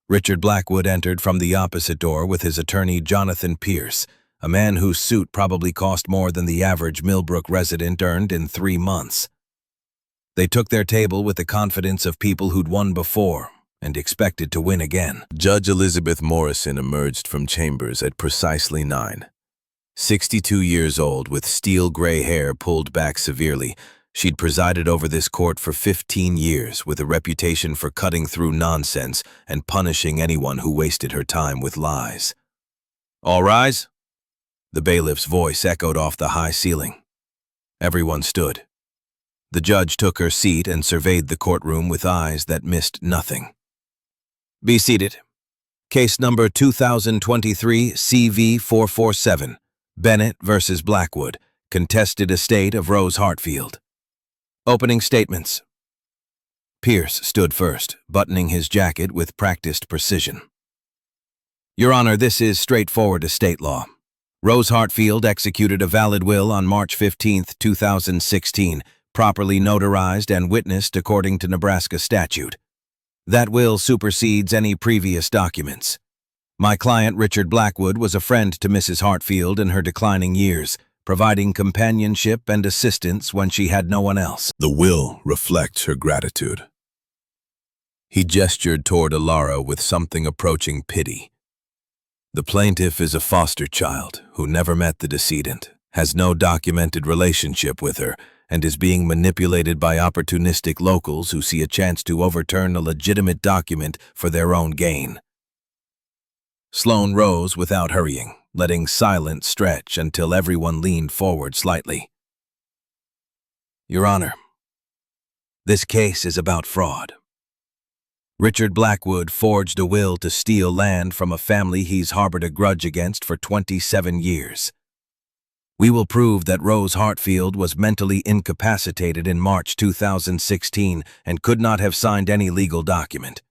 A: Richard Blackwood entered from the opposite door with his attorney Jonathan Pierce, a man whose suit probably cost more than the average Millbrook resident earned in 3 months. They took their table with the confidence of people who'd won before and expected to win again. Judge Elizabeth Morrison emerged from chambers at precisely 9. 62 years old, with steel gray hair pulled back severely, she'd presided over this court for 15 years with a reputation for cutting through nonsense and punishing anyone who wasted her time with lies. "All rise." The bailiff's voice echoed off the high ceiling. Everyone stood. The judge took her seat and surveyed the courtroom with eyes that missed nothing. "Be seated. Case number 2023 CV 447. Bennett versus Blackwood, contested estate of Rose Hartfield. Opening statements." Pierce stood first, buttoning his jacket with practiced precision. "Your Honor, this is straightforward estate law. Rose Hartfield executed a valid will on March 15, 2016, properly notarized and witnessed according to Nebraska statute. That will supersedes any previous documents. My client, Richard Blackwood, was a friend to Mrs. Hartfield in her declining years, providing companionship and assistance when she had no one else." The will reflects her gratitude. He gestured toward Ilara with something approaching pity. The plaintiff is a foster child who never met the decedent, has no documented relationship with her, and is being manipulated by opportunistic locals who see a chance to overturn a legitimate document for their own gain. Sloan rose without hurrying, letting silence stretch until everyone leaned forward slightly. "Your Honor, this case is about fraud. Richard Blackwood forged a will to steal land from a family he's harbored a grudge against for 27 years. We will prove that Rose Hartfield was mentally incapacitated in March 2016 and could not have signed any legal document.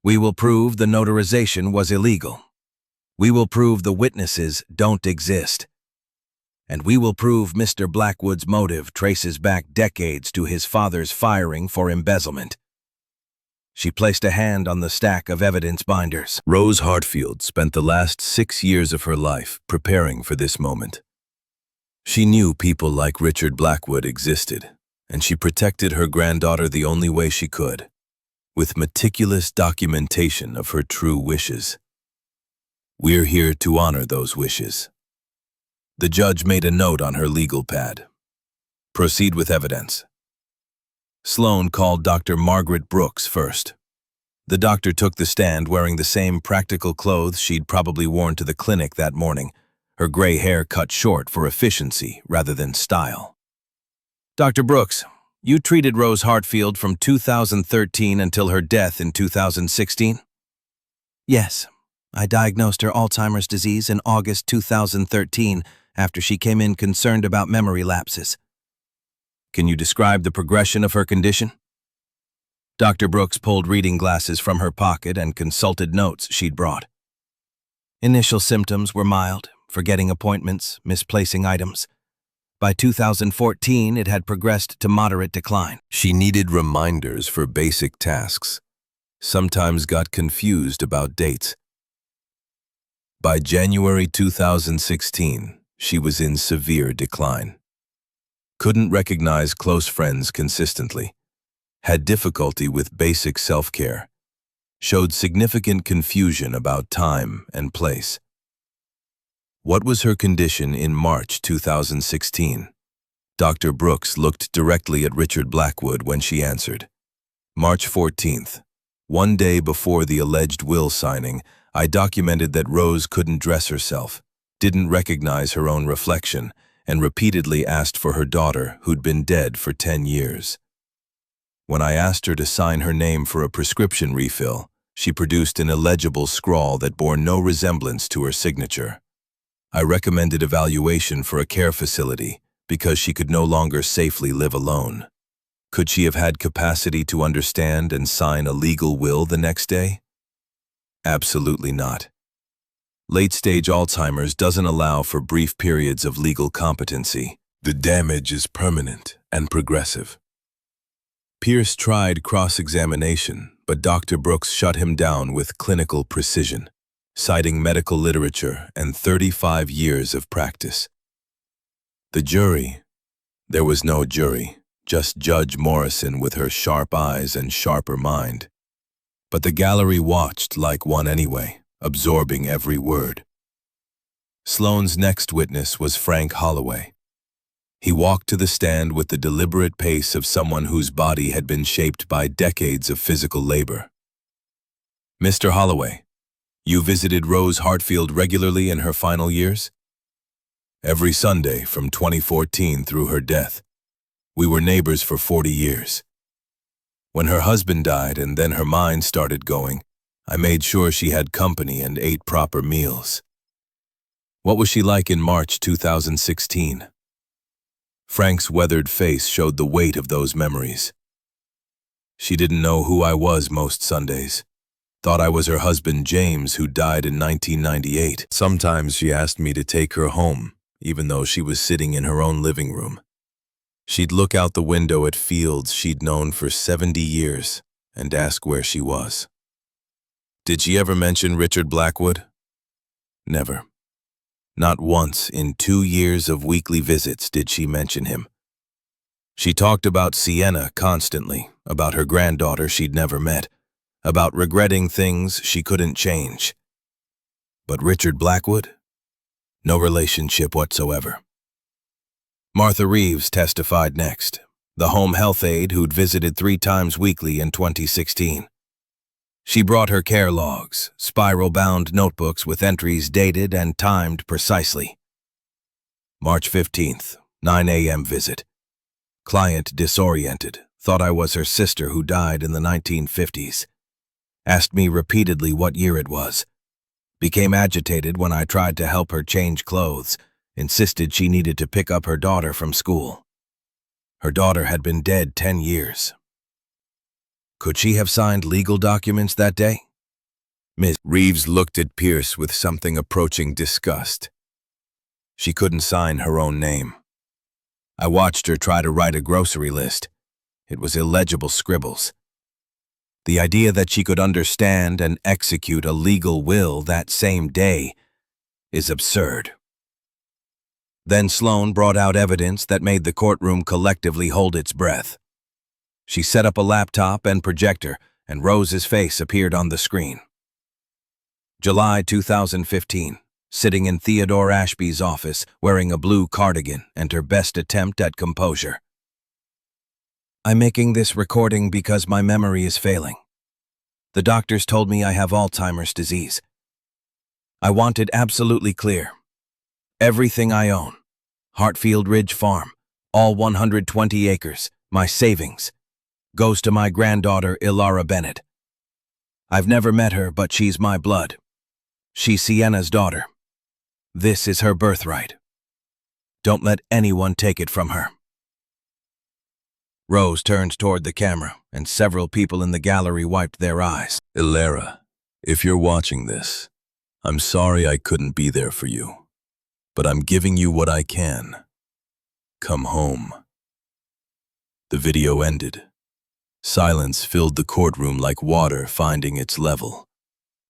A: We will prove the notarization was illegal. We will prove the witnesses don't exist. And we will prove Mr. Blackwood's motive traces back decades to his father's firing for embezzlement." She placed a hand on the stack of evidence binders. Rose Hartfield spent the last 6 years of her life preparing for this moment. She knew people like Richard Blackwood existed, and she protected her granddaughter the only way she could, with meticulous documentation of her true wishes. We're here to honor those wishes. The judge made a note on her legal pad. Proceed with evidence. Sloan called Dr. Margaret Brooks first. The doctor took the stand wearing the same practical clothes she'd probably worn to the clinic that morning, her gray hair cut short for efficiency rather than style. Dr. Brooks, you treated Rose Hartfield from 2013 until her death in 2016? Yes. I diagnosed her Alzheimer's disease in August 2013 after she came in concerned about memory lapses. Can you describe the progression of her condition? Dr. Brooks pulled reading glasses from her pocket and consulted notes she'd brought. Initial symptoms were mild, forgetting appointments, misplacing items. By 2014, it had progressed to moderate decline. She needed reminders for basic tasks, sometimes got confused about dates. By January 2016, she was in severe decline. Couldn't recognize close friends consistently, had difficulty with basic self-care, showed significant confusion about time and place. What was her condition in March 2016? Dr. Brooks looked directly at Richard Blackwood when she answered. March 14th, one day before the alleged will signing, I documented that Rose couldn't dress herself, didn't recognize her own reflection, and repeatedly asked for her daughter, who'd been dead for 10 years. When I asked her to sign her name for a prescription refill, she produced an illegible scrawl that bore no resemblance to her signature. I recommended evaluation for a care facility because she could no longer safely live alone. Could she have had capacity to understand and sign a legal will the next day? Absolutely not. Late-stage Alzheimer's doesn't allow for brief periods of legal competency. The damage is permanent and progressive. Pierce tried cross-examination, but Dr. Brooks shut him down with clinical precision, citing medical literature and 35 years of practice. The jury? There was no jury, just Judge Morrison with her sharp eyes and sharper mind. But the gallery watched like one anyway, absorbing every word. Sloane's next witness was Frank Holloway. He walked to the stand with the deliberate pace of someone whose body had been shaped by decades of physical labor. Mr. Holloway, you visited Rose Hartfield regularly in her final years? Every Sunday from 2014 through her death. We were neighbors for 40 years. When her husband died and then her mind started going, I made sure she had company and ate proper meals. What was she like in March 2016? Frank's weathered face showed the weight of those memories. She didn't know who I was most Sundays. Thought I was her husband James, who died in 1998. Sometimes she asked me to take her home, even though she was sitting in her own living room. She'd look out the window at fields she'd known for 70 years and ask where she was. Did she ever mention Richard Blackwood? Never. Not once in 2 years of weekly visits did she mention him. She talked about Sienna constantly, about her granddaughter she'd never met, about regretting things she couldn't change. But Richard Blackwood? No relationship whatsoever. Martha Reeves testified next, the home health aide who'd visited 3 times weekly in 2016. She brought her care logs, spiral-bound notebooks with entries dated and timed precisely. March 15th, 9 a.m. visit. Client disoriented, thought I was her sister who died in the 1950s. Asked me repeatedly what year it was. Became agitated when I tried to help her change clothes, insisted she needed to pick up her daughter from school. Her daughter had been dead 10 years. Could she have signed legal documents that day? Ms. Reeves looked at Pierce with something approaching disgust. She couldn't sign her own name. I watched her try to write a grocery list. It was illegible scribbles. The idea that she could understand and execute a legal will that same day is absurd. Then Sloan brought out evidence that made the courtroom collectively hold its breath. She set up a laptop and projector
B: and Rose's face appeared on the screen. July 2015. Sitting in Theodore Ashby's office, wearing a blue cardigan and her best attempt at composure. I'm making this recording because my memory is failing. The doctors told me I have Alzheimer's disease. I want it absolutely clear. Everything I own, Hartfield Ridge Farm, all 120 acres, my savings, goes to my granddaughter Ilara Bennett. I've never met her, but she's my blood. She's Sienna's daughter. This is her birthright. Don't let anyone take it from her. Rose turned toward the camera, and several people in the gallery wiped their eyes.
A: Ilara, if you're watching this, I'm sorry I couldn't be there for you, but I'm giving you what I can. Come home. The video ended. Silence filled the courtroom like water finding its level.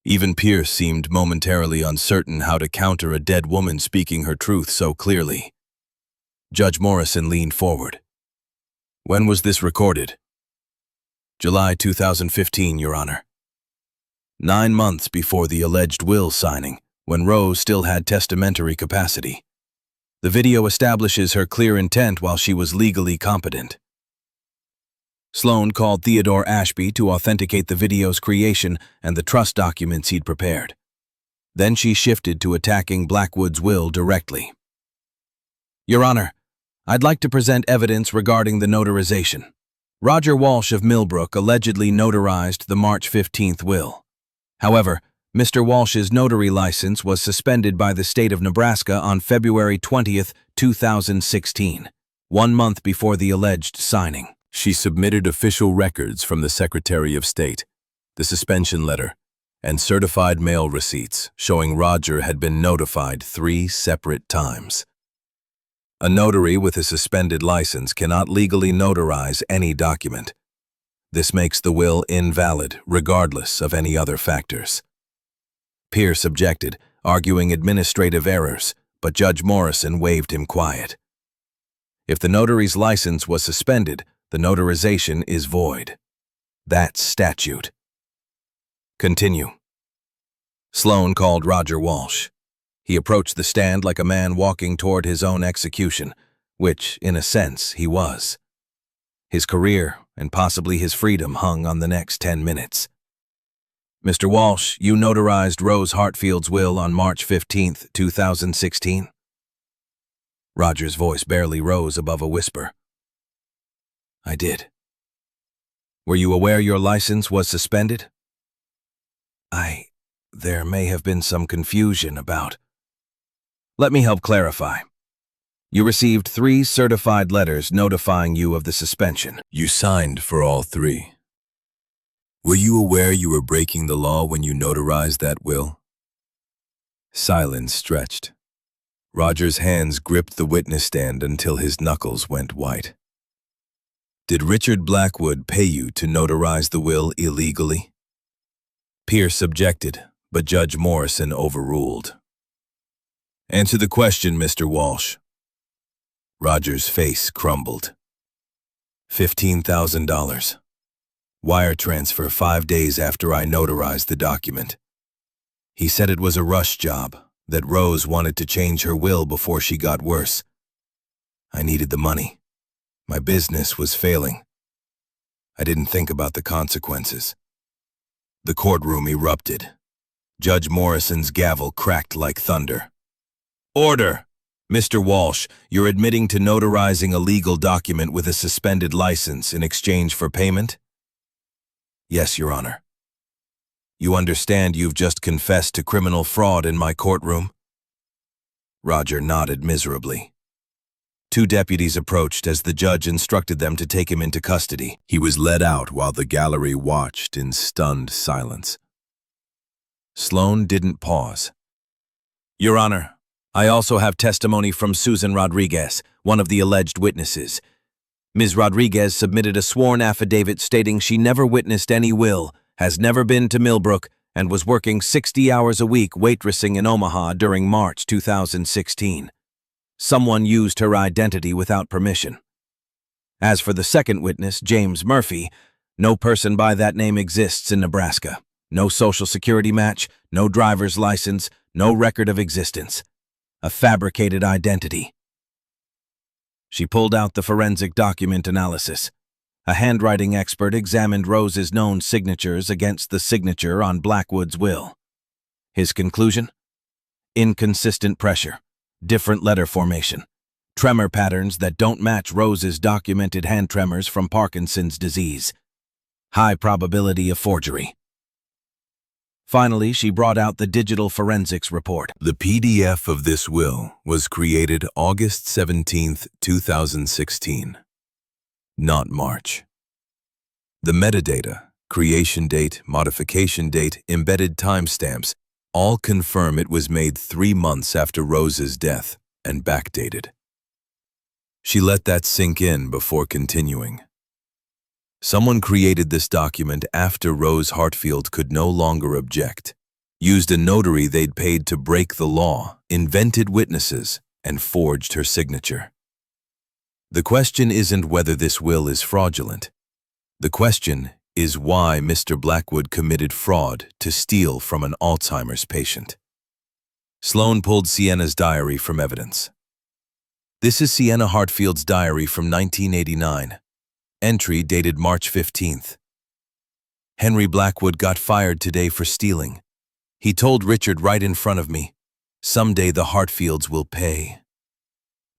A: Even Pierce seemed momentarily uncertain how to counter a dead woman speaking her truth so clearly. Judge Morrison leaned forward. When was this recorded? July 2015, Your Honor. 9 months before the alleged will signing, when Rose still had testamentary capacity. The video establishes her clear intent while she was legally competent. Sloan called Theodore Ashby to authenticate the video's creation and the trust documents he'd prepared. Then she shifted to attacking Blackwood's will directly. Your Honor, I'd like to present evidence regarding the notarization. Roger Walsh of Millbrook allegedly notarized the March 15th will. However, Mr. Walsh's notary license was suspended by the state of Nebraska on February 20th, 2016, 1 month before the alleged signing. She submitted official records from the Secretary of State, the suspension letter, and certified mail receipts showing Roger had been notified 3 separate times. A notary with a suspended license cannot legally notarize any document. This makes the will invalid, regardless of any other factors. Pierce objected, arguing administrative errors, but Judge Morrison waved him quiet. If the notary's license was suspended, the notarization is void. That's statute. Continue. Sloan called Roger Walsh. He approached the stand like a man walking toward his own execution, which, in a sense, he was. His career, and possibly his freedom, hung on the next 10 minutes. Mr. Walsh, you notarized Rose Hartfield's will on March 15th, 2016? Roger's voice barely rose above a whisper. I did. Were you aware your license was suspended? There may have been some confusion about. Let me help clarify. You received 3 certified letters notifying you of the suspension. You signed for all 3. Were you aware you were breaking the law when you notarized that will? Silence stretched. Roger's hands gripped the witness stand until his knuckles went white. Did Richard Blackwood pay you to notarize the will illegally? Pierce objected, but Judge Morrison overruled. Answer the question, Mr. Walsh. Roger's face crumbled. $15,000. Wire transfer 5 days after I notarized the document. He said it was a rush job, that Rose wanted to change her will before she got worse. I needed the money. My business was failing. I didn't think about the consequences. The courtroom erupted. Judge Morrison's gavel cracked like thunder. Order! Mr. Walsh, you're admitting to notarizing a legal document with a suspended license in exchange for payment? Yes, Your Honor. You understand you've just confessed to criminal fraud in my courtroom? Roger nodded miserably. 2 deputies approached as the judge instructed them to take him into custody. He was led out while the gallery watched in stunned silence. Sloan didn't pause. Your Honor, I also have testimony from Susan Rodriguez, one of the alleged witnesses. Ms. Rodriguez submitted a sworn affidavit stating she never witnessed any will, has never been to Millbrook, and was working 60 hours a week waitressing in Omaha during March 2016. Someone used her identity without permission. As for the second witness, James Murphy,
B: No person by that name exists in Nebraska. No social security match, no driver's license, no record of existence. A fabricated identity. She pulled out the forensic document analysis. A handwriting expert examined Rose's known signatures against the signature on Blackwood's will. His conclusion? Inconsistent pressure, different letter formation, tremor patterns that don't match Rose's documented hand tremors from Parkinson's disease. High probability of forgery. Finally, she brought out the digital forensics report.
A: The PDF of this will was created August 17, 2016, not March. The metadata, creation date, modification date, embedded timestamps, all confirm it was made 3 months after Rose's death and backdated. She let that sink in before continuing. Someone created this document after Rose Hartfield could no longer object, used a notary they'd paid to break the law, invented witnesses, and forged her signature. The question isn't whether this will is fraudulent. The question is why Mr. Blackwood committed fraud to steal from an Alzheimer's patient. Sloan pulled Sienna's diary from evidence. This is Sienna Hartfield's diary from 1989. Entry dated March 15th. Henry Blackwood got fired today for stealing. He told Richard right in front of me, "Someday the Hartfields will pay."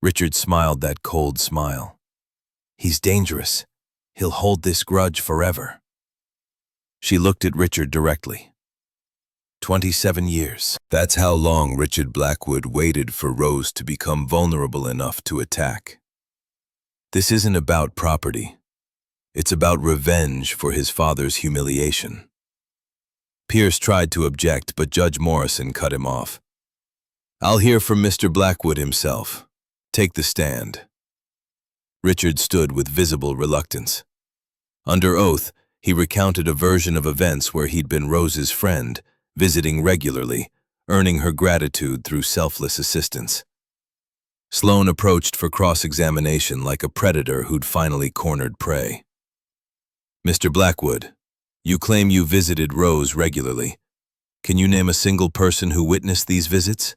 A: Richard smiled that cold smile. "He's dangerous. He'll hold this grudge forever." She looked at Richard directly. 27 years. That's how long Richard Blackwood waited for Rose to become vulnerable enough to attack. This isn't about property. It's about revenge for his father's humiliation. Pierce tried to object, but Judge Morrison cut him off. "I'll hear from Mr. Blackwood himself. Take the stand." Richard stood with visible reluctance. Under oath, he recounted a version of events where he'd been Rose's friend, visiting regularly, earning her gratitude through selfless assistance. Sloan approached for cross-examination like a predator who'd finally cornered prey. "Mr. Blackwood, you claim you visited Rose regularly. Can you name a single person who witnessed these visits?"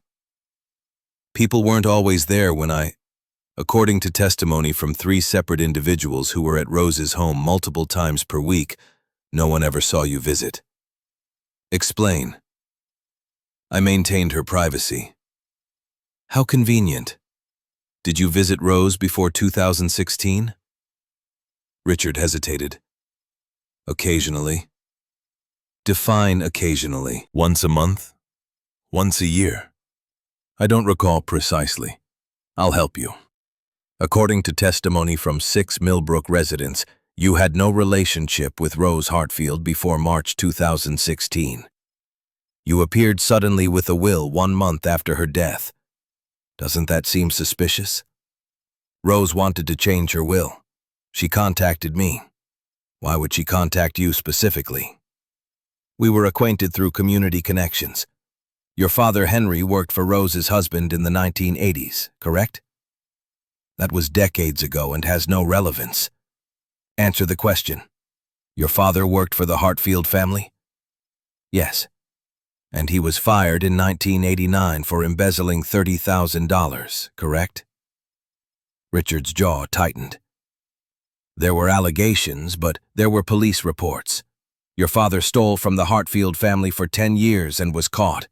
A: "People weren't always there when according to testimony from 3 separate individuals who were at Rose's home multiple times per week, no one ever saw you visit." "Explain." "I maintained her privacy." "How convenient. Did you visit Rose before 2016? Richard hesitated. "Occasionally." "Define occasionally. Once a month? Once a year?" "I don't recall precisely. I'll help you. According to testimony from 6 Millbrook residents, you had no relationship with Rose Hartfield before March 2016. You appeared suddenly with a will 1 month after her death. Doesn't that seem suspicious? Rose wanted to change her will. She contacted me. Why would she contact you specifically?" "We were acquainted through community connections. Your father Henry worked for Rose's husband in the 1980s, correct?" "That was decades ago and has no relevance." "Answer the question. Your father worked for the Hartfield family?" "Yes. And he was fired in 1989 for embezzling $30,000, correct?" Richard's jaw tightened. "There were allegations, but there were police reports. Your father stole from the Hartfield family for 10 years and was caught.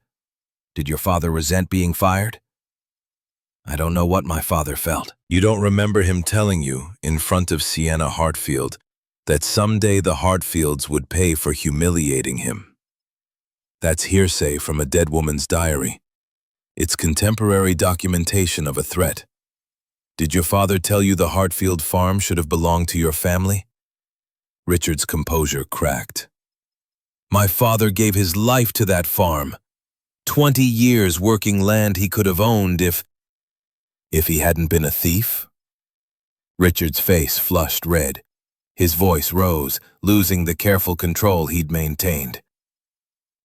A: Did your father resent being fired?" "I don't know what my father felt." "You don't remember him telling you, in front of Sienna Hartfield, that someday the Hartfields would pay for humiliating him? That's hearsay from a dead woman's diary. It's contemporary documentation of a threat. Did your father tell you the Hartfield farm should have belonged to your family?" Richard's composure cracked. "My father gave his life to that farm. 20 years working land he could have owned if he hadn't been a thief?" Richard's face flushed red. His voice rose, losing the careful control he'd maintained.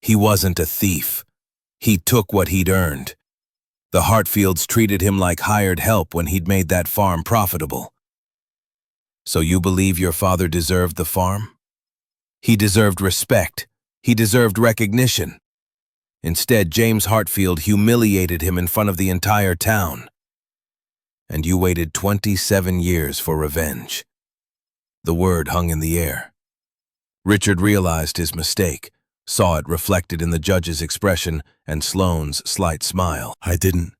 A: "He wasn't a thief. He took what he'd earned. The Hartfields treated him like hired help when he'd made that farm profitable." "So you believe your father deserved the farm?"
B: He deserved respect. He deserved recognition. Instead, James Hartfield humiliated him in front of the entire town. And you waited 27 years for revenge. The word hung in the air. Richard realized his mistake, saw it reflected in the judge's expression and Sloane's slight smile.
A: I didn't.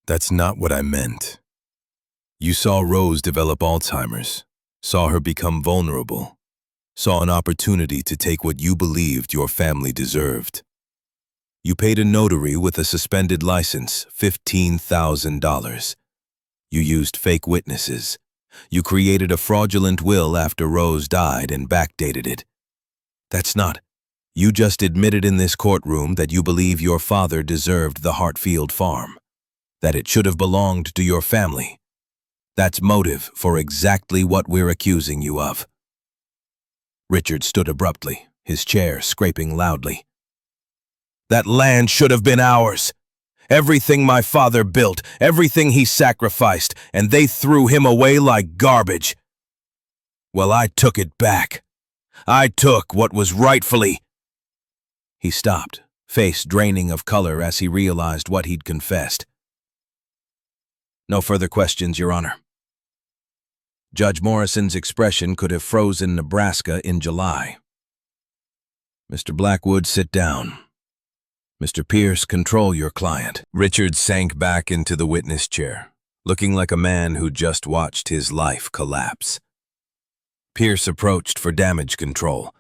A: That's not what I meant. You saw Rose develop Alzheimer's, saw her become vulnerable, saw an opportunity to take what you believed your family deserved. You paid a notary with a suspended license $15,000. You used fake witnesses. You created a fraudulent will after Rose died and backdated it. That's not. You just admitted in this courtroom that you believe your father deserved the Hartfield farm, that it should have belonged to your family. That's motive for exactly what we're accusing you of. Richard stood abruptly, his chair scraping loudly. That land should have been ours. Everything my father built, everything he sacrificed, and they threw him away like garbage. Well, I took it back. I took what was rightfully. He stopped, face draining of color as he realized what he'd confessed. No further questions, Your Honor. Judge Morrison's expression could have frozen Nebraska in July. Mr. Blackwood, sit down. Mr. Pierce, control your client. Richard sank back into the witness chair, looking like a man who just watched his life collapse. Pierce approached for damage control,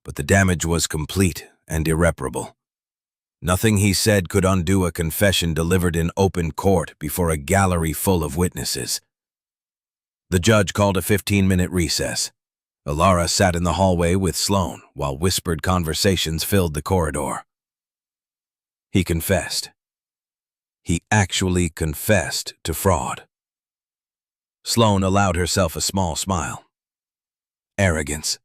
A: but the damage was complete and irreparable. Nothing he said could undo a confession delivered in open court before a gallery full of witnesses. The judge called a 15-minute recess. Alara sat in the hallway with Sloane while whispered conversations filled the corridor. He confessed. He actually confessed to fraud. Sloane allowed herself a small smile. Arrogance.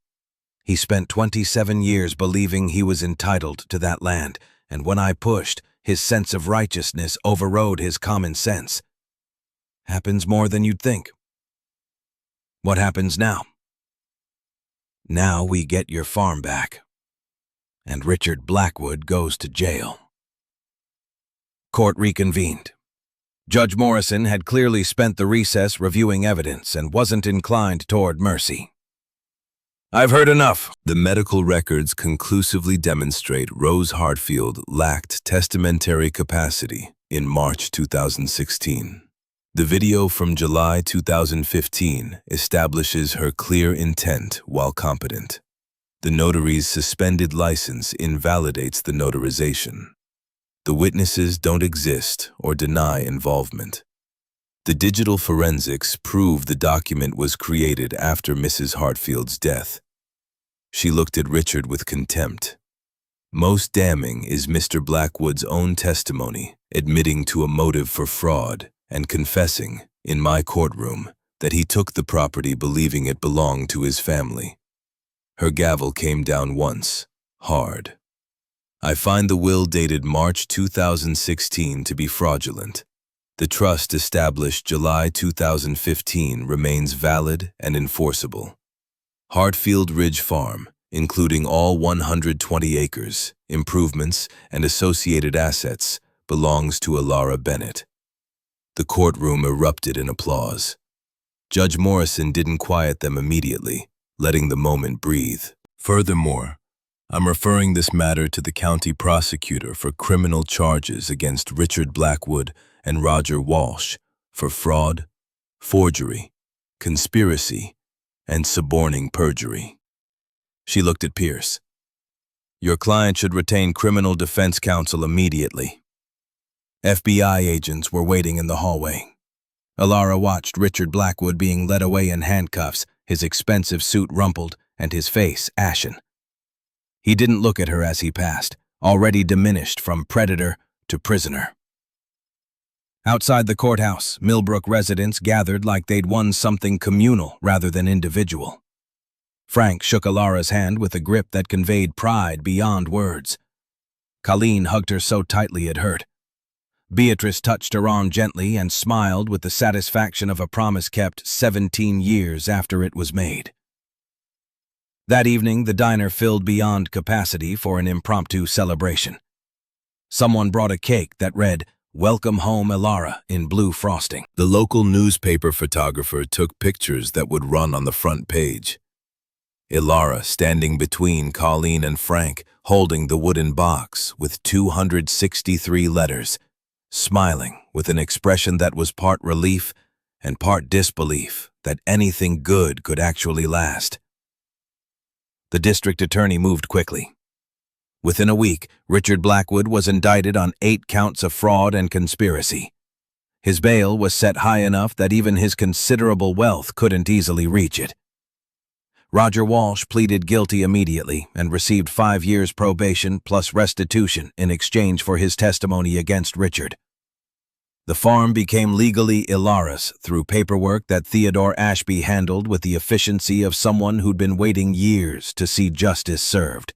A: He spent 27 years believing he was entitled to that land, and when I pushed, his sense of righteousness overrode his common sense. Happens more than you'd think. What happens now? Now we get your farm back, and Richard Blackwood goes to jail. Court reconvened. Judge Morrison had clearly spent the recess reviewing evidence and wasn't inclined toward mercy. I've heard enough. The medical records conclusively demonstrate Rose Hartfield lacked testamentary capacity in March 2016. The video from July 2015 establishes her clear intent while competent. The notary's suspended license invalidates the notarization. The witnesses don't exist or deny involvement. The digital forensics prove the document was created after Mrs. Hartfield's death. She looked at Richard with contempt. Most damning is Mr. Blackwood's own testimony, admitting to a motive for fraud and confessing, in my courtroom, that he took the property believing it belonged to his family. Her gavel came down once, hard. I find the will dated March 2016 to be fraudulent. The trust established July 2015 remains valid and enforceable. Hartfield Ridge Farm, including all 120 acres, improvements, and associated assets, belongs to Alara Bennett. The courtroom erupted in applause. Judge Morrison didn't quiet them immediately, letting the moment breathe. Furthermore, I'm referring this matter to the county prosecutor for criminal charges against Richard Blackwood and Roger Walsh for fraud, forgery, conspiracy, and suborning perjury. She looked at Pierce. Your client should retain criminal defense counsel immediately. FBI agents were waiting in the hallway. Alara watched Richard Blackwood being led away in handcuffs, his expensive suit rumpled and his face ashen. He didn't look at her as he passed, already diminished from predator to prisoner. Outside the courthouse, Millbrook residents gathered like they'd won something communal rather than individual. Frank shook Alara's hand with a grip that conveyed pride beyond words. Colleen hugged her so tightly it hurt. Beatrice touched her arm gently and smiled with the satisfaction of a promise kept 17 years after it was made.
B: That evening, the diner filled beyond capacity for an impromptu celebration. Someone brought a cake that read, "Welcome home, Elara," in blue frosting.
A: The local newspaper photographer took pictures that would run on the front page. Elara standing between Colleen and Frank, holding the wooden box with 263 letters, smiling with an expression that was part relief and part disbelief that anything good could actually last. The district attorney moved quickly. Within a week, Richard Blackwood was indicted on 8 counts of fraud and conspiracy. His bail was set high enough that even his considerable wealth couldn't easily reach it. Roger Walsh pleaded guilty immediately and received 5 years probation plus restitution in exchange for his testimony against Richard. The farm became legally Elara's through paperwork that Theodore Ashby handled with the efficiency of someone who'd been waiting years to see justice served.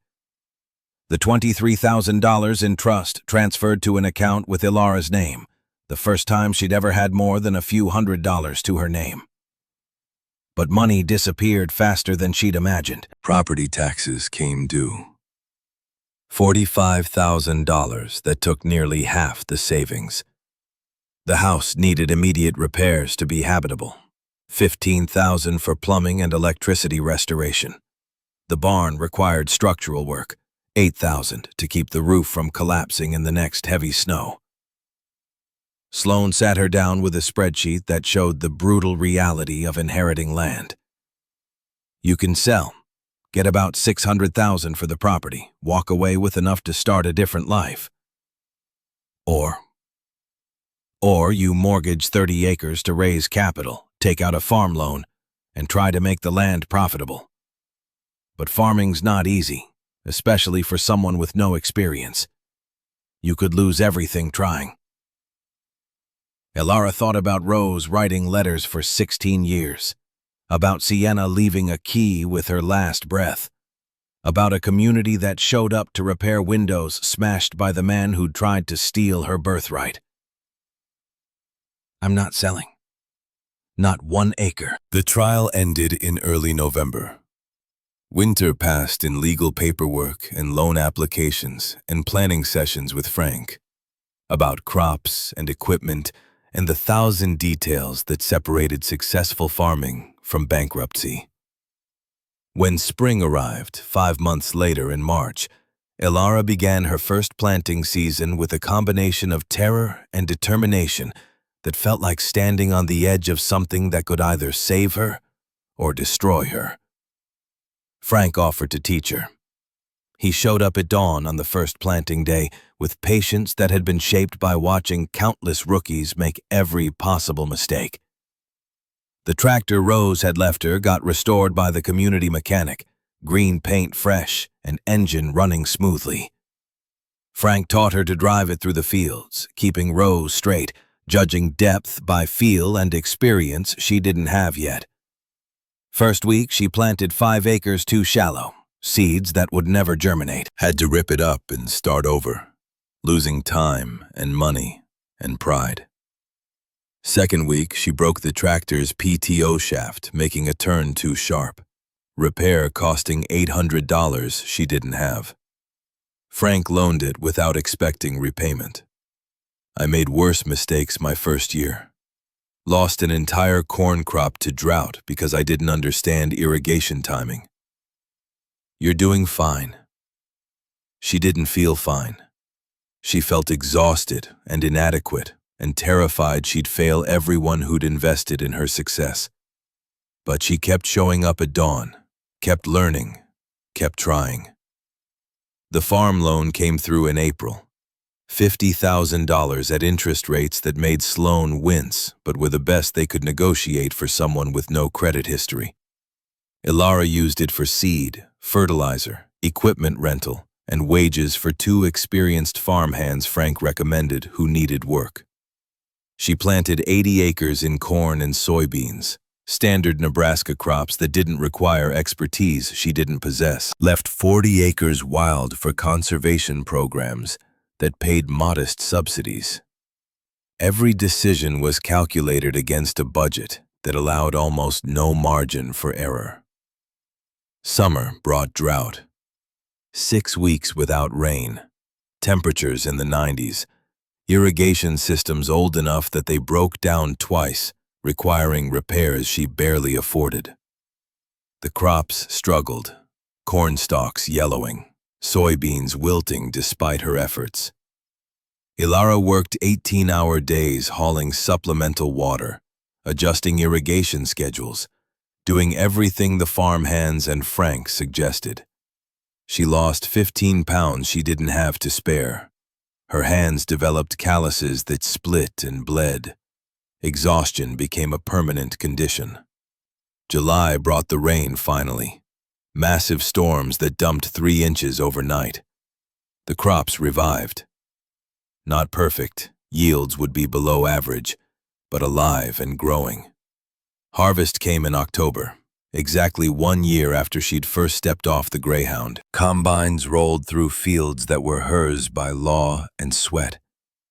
A: The $23,000 in trust transferred to an account with Elara's name, the first time she'd ever had more than a few $100s to her name. But money disappeared faster than she'd imagined. Property taxes came due. $45,000 that took nearly half the savings. The house needed immediate repairs to be habitable. $15,000 for plumbing and electricity restoration. The barn required structural work. $8,000 to keep the roof from collapsing in the next heavy snow. Sloan sat her down with a spreadsheet that showed the brutal reality of inheriting land. You can sell, get about $600,000 for the property, walk away with enough to start a different life. Or you mortgage 30 acres to raise capital, take out a farm loan, and try to make the land profitable. But farming's not easy, especially for someone with no experience. You could lose everything trying. Elara thought about Rose writing letters for 16 years, about Sienna leaving a key with her last breath, about a community that showed up to repair windows smashed by the man who'd tried to steal her birthright. I'm not selling. Not 1 acre.
C: The trial ended in early November. Winter passed in legal paperwork and loan applications and planning sessions with Frank about crops and equipment and the 1,000 details that separated successful farming from bankruptcy. When spring arrived, 5 months later in March, Elara began her first planting season with a combination of terror and determination that felt like standing on the edge of something that could either save her or destroy her. Frank offered to teach her. He showed up at dawn on the first planting day with patience that had been shaped by watching countless rookies make every possible mistake. The tractor Rose had left her got restored by the community mechanic, green paint fresh and engine running smoothly. Frank taught her to drive it through the fields, keeping Rose straight, judging depth by feel and experience she didn't have yet. First week, she planted 5 acres too shallow, seeds that would never germinate. Had to rip it up and start over, losing time and money and pride. Second week, she broke the tractor's PTO shaft, making a turn too sharp. Repair costing $800 she didn't have. Frank loaned it without expecting repayment. I made worse mistakes my first year. Lost an entire corn crop to drought because I didn't understand irrigation timing. You're doing fine. She didn't feel fine. She felt exhausted and inadequate and terrified she'd fail everyone who'd invested in her success. But she kept showing up at dawn, kept learning, kept trying. The farm loan came through in April. $50,000 at interest rates that made Sloan wince, but were the best they could negotiate for someone with no credit history. Elara used it for seed, fertilizer, equipment rental, and wages for 2 experienced farmhands Frank recommended who needed work. She planted 80 acres in corn and soybeans, standard Nebraska crops that didn't require expertise she didn't possess. Left 40 acres wild for conservation programs that paid modest subsidies. Every decision was calculated against a budget that allowed almost no margin for error. Summer brought drought. 6 weeks without rain. Temperatures in the 90s. Irrigation systems old enough that they broke down twice, requiring repairs she barely afforded. The crops struggled, corn stalks yellowing, soybeans wilting despite her efforts. Ilara worked 18-hour days hauling supplemental water, adjusting irrigation schedules, doing everything the farmhands and Frank suggested. She lost 15 pounds she didn't have to spare. Her hands developed calluses that split and bled. Exhaustion became a permanent condition. July brought the rain finally. Massive storms that dumped 3 inches overnight. The crops revived. Not perfect, yields would be below average, but alive and growing. Harvest came in October, exactly 1 year after she'd first stepped off the Greyhound. Combines rolled through fields that were hers by law and sweat,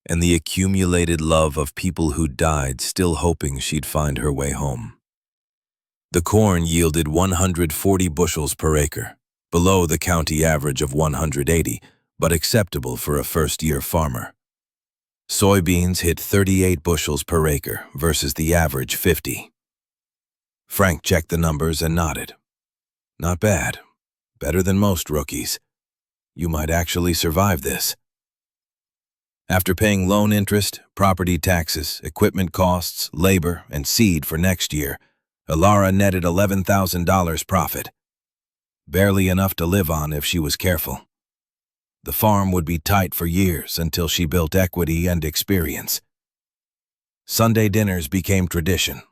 C: and the accumulated love of people who died still hoping she'd find her way home. The corn yielded 140 bushels per acre, below the county average of 180, but acceptable for a first-year farmer. Soybeans hit 38 bushels per acre versus the average 50. Frank checked the numbers and nodded. Not bad. Better than most rookies. You might actually survive this. After paying loan interest, property taxes, equipment costs, labor, and seed for next year, Ilara netted $11,000 profit. Barely enough to live on if she was careful. The farm would be tight for years until she built equity and experience. Sunday dinners became tradition.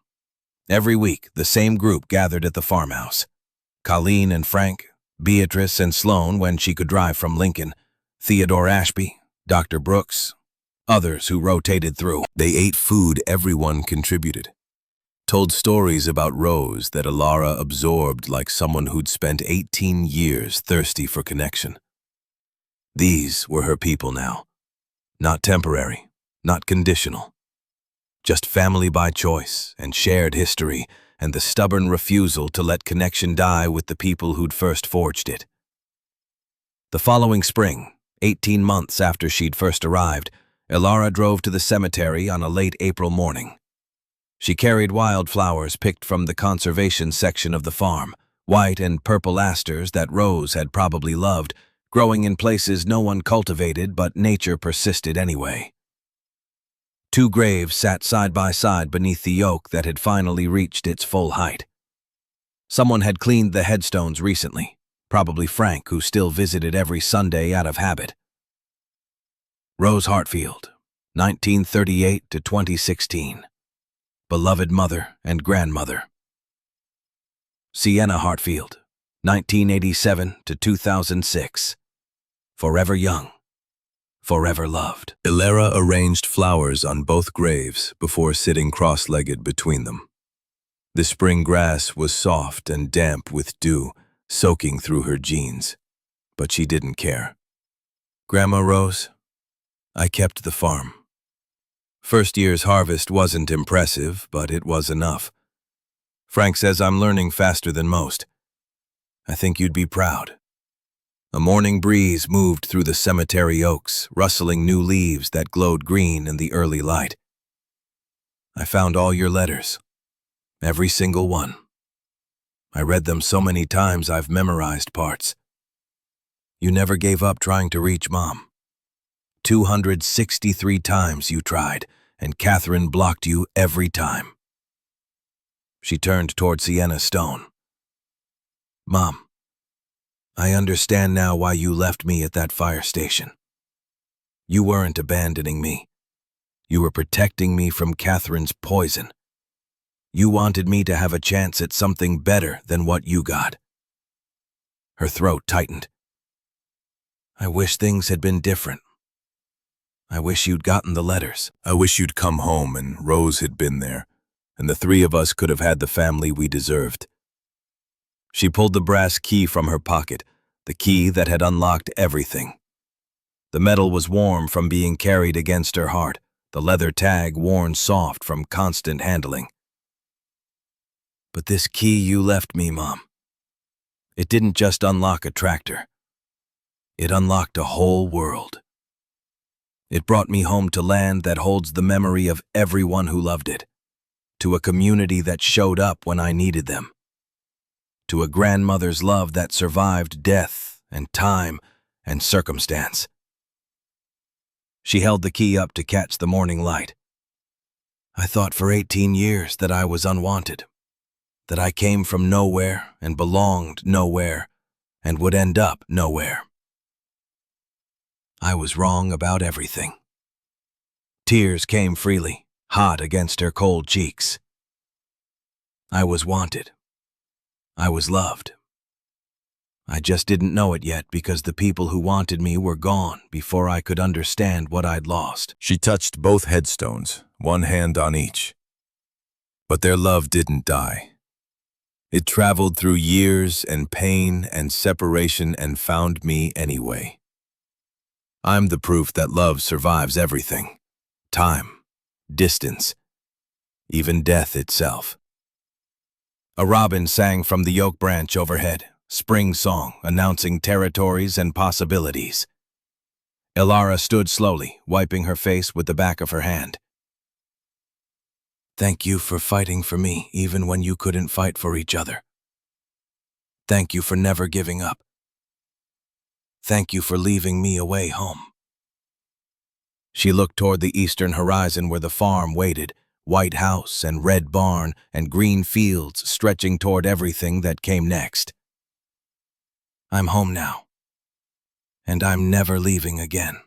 C: Every week, the same group gathered at the farmhouse. Colleen and Frank, Beatrice and Sloan when she could drive from Lincoln, Theodore Ashby, Dr. Brooks, others who rotated through. They ate food everyone contributed. Told stories about Rose that Ilara absorbed like someone who'd spent 18 years thirsty for connection. These were her people now. Not temporary, not conditional. Just family by choice and shared history and the stubborn refusal to let connection die with the people who'd first forged it. The following spring, 18 months after she'd first arrived, Ilara drove to the cemetery on a late April morning. She carried wildflowers picked from the conservation section of the farm, white and purple asters that Rose had probably loved, growing in places no one cultivated but nature persisted anyway. 2 graves sat side by side beneath the oak that had finally reached its full height. Someone had cleaned the headstones recently, probably Frank, who still visited every Sunday out of habit. Rose Hartfield, 1938 to 2016. Beloved mother and grandmother. Sienna Hartfield, 1987 to 2006. Forever young, forever loved. Ilara arranged flowers on both graves before sitting cross-legged between them. The spring grass was soft and damp with dew soaking through her jeans, but she didn't care. Grandma Rose, I kept the farm. First year's harvest wasn't impressive, but it was enough. Frank says I'm learning faster than most. I think you'd be proud. A morning breeze moved through the cemetery oaks, rustling new leaves that glowed green in the early light. I found all your letters. Every single one. I read them so many times I've memorized parts. You never gave up trying to reach Mom. 263 times you tried, and Catherine blocked you every time. She turned toward Sienna Stone. Mom, I understand now why you left me at that fire station. You weren't abandoning me. You were protecting me from Catherine's poison. You wanted me to have a chance at something better than what you got. Her throat tightened. I wish things had been different. I wish you'd gotten the letters. I wish you'd come home and Rose had been there, and the 3 of us could have had the family we deserved. She pulled the brass key from her pocket, the key that had unlocked everything. The metal was warm from being carried against her heart, the leather tag worn soft from constant handling. But this key you left me, Mom.
B: It didn't just unlock a tractor. It unlocked a whole world. It brought me home to land that holds the memory of everyone who loved it, to a community that showed up when I needed them, to a grandmother's love that survived death and time and circumstance. She held the key up to catch the morning light. I thought for 18 years that I was unwanted, that I came from nowhere and belonged nowhere and would end up nowhere. I was wrong about everything. Tears came freely, hot against her cold cheeks. I was wanted. I was loved. I just didn't know it yet because the people who wanted me were gone before I could understand what I'd lost.
C: She touched both headstones, one hand on each. But their love didn't die. It traveled through years and pain and separation and found me anyway. I'm the proof that love survives everything. Time, distance, even death itself.
B: A robin sang from the oak branch overhead, spring song announcing territories and possibilities. Elara stood slowly, wiping her face with the back of her hand. Thank you for fighting for me even when you couldn't fight for each other. Thank you for never giving up. Thank you for leaving me away home. She looked toward the eastern horizon where the farm waited, white house and red barn and green fields stretching toward everything that came next. I'm home now, and I'm never leaving again.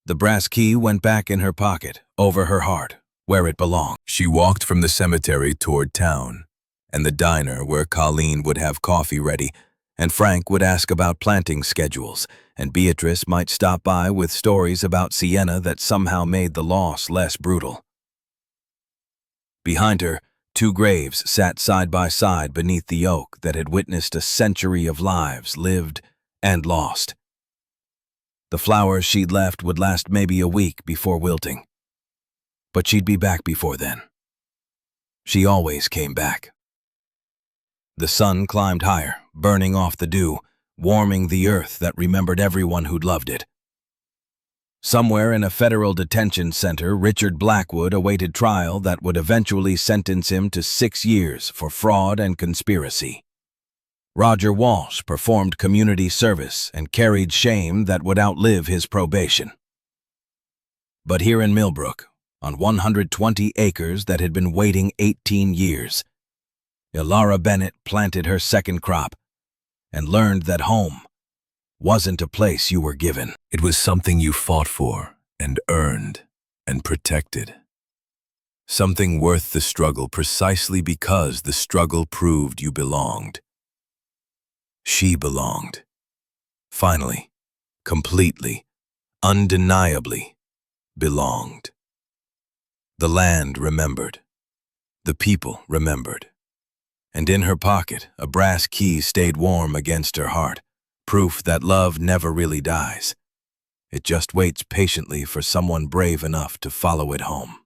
B: The brass key went back in her pocket, over her heart, where it belonged.
C: She walked from the cemetery toward town, and the diner where Colleen would have coffee ready, and Frank would ask about planting schedules, and Beatrice might stop by with stories about Sienna that somehow made the loss less brutal. Behind her, 2 graves sat side by side beneath the oak that had witnessed a century of lives lived and lost. The flowers she'd left would last maybe a week before wilting. But she'd be back before then. She always came back. The sun climbed higher, burning off the dew, warming the earth that remembered everyone who'd loved it. Somewhere in a federal detention center, Richard Blackwood awaited trial that would eventually sentence him to 6 years for fraud and conspiracy. Roger Walsh performed community service and carried shame that would outlive his probation. But here in Millbrook, on 120 acres that had been waiting 18 years, Elara Bennett planted her second crop and learned that home wasn't a place you were given. It was something you fought for and earned and protected. Something worth the struggle precisely because the struggle proved you belonged. She belonged. Finally, completely, undeniably belonged. The land remembered. The people remembered. And in her pocket, a brass key stayed warm against her heart, proof that love never really dies. It just waits patiently for someone brave enough to follow it home.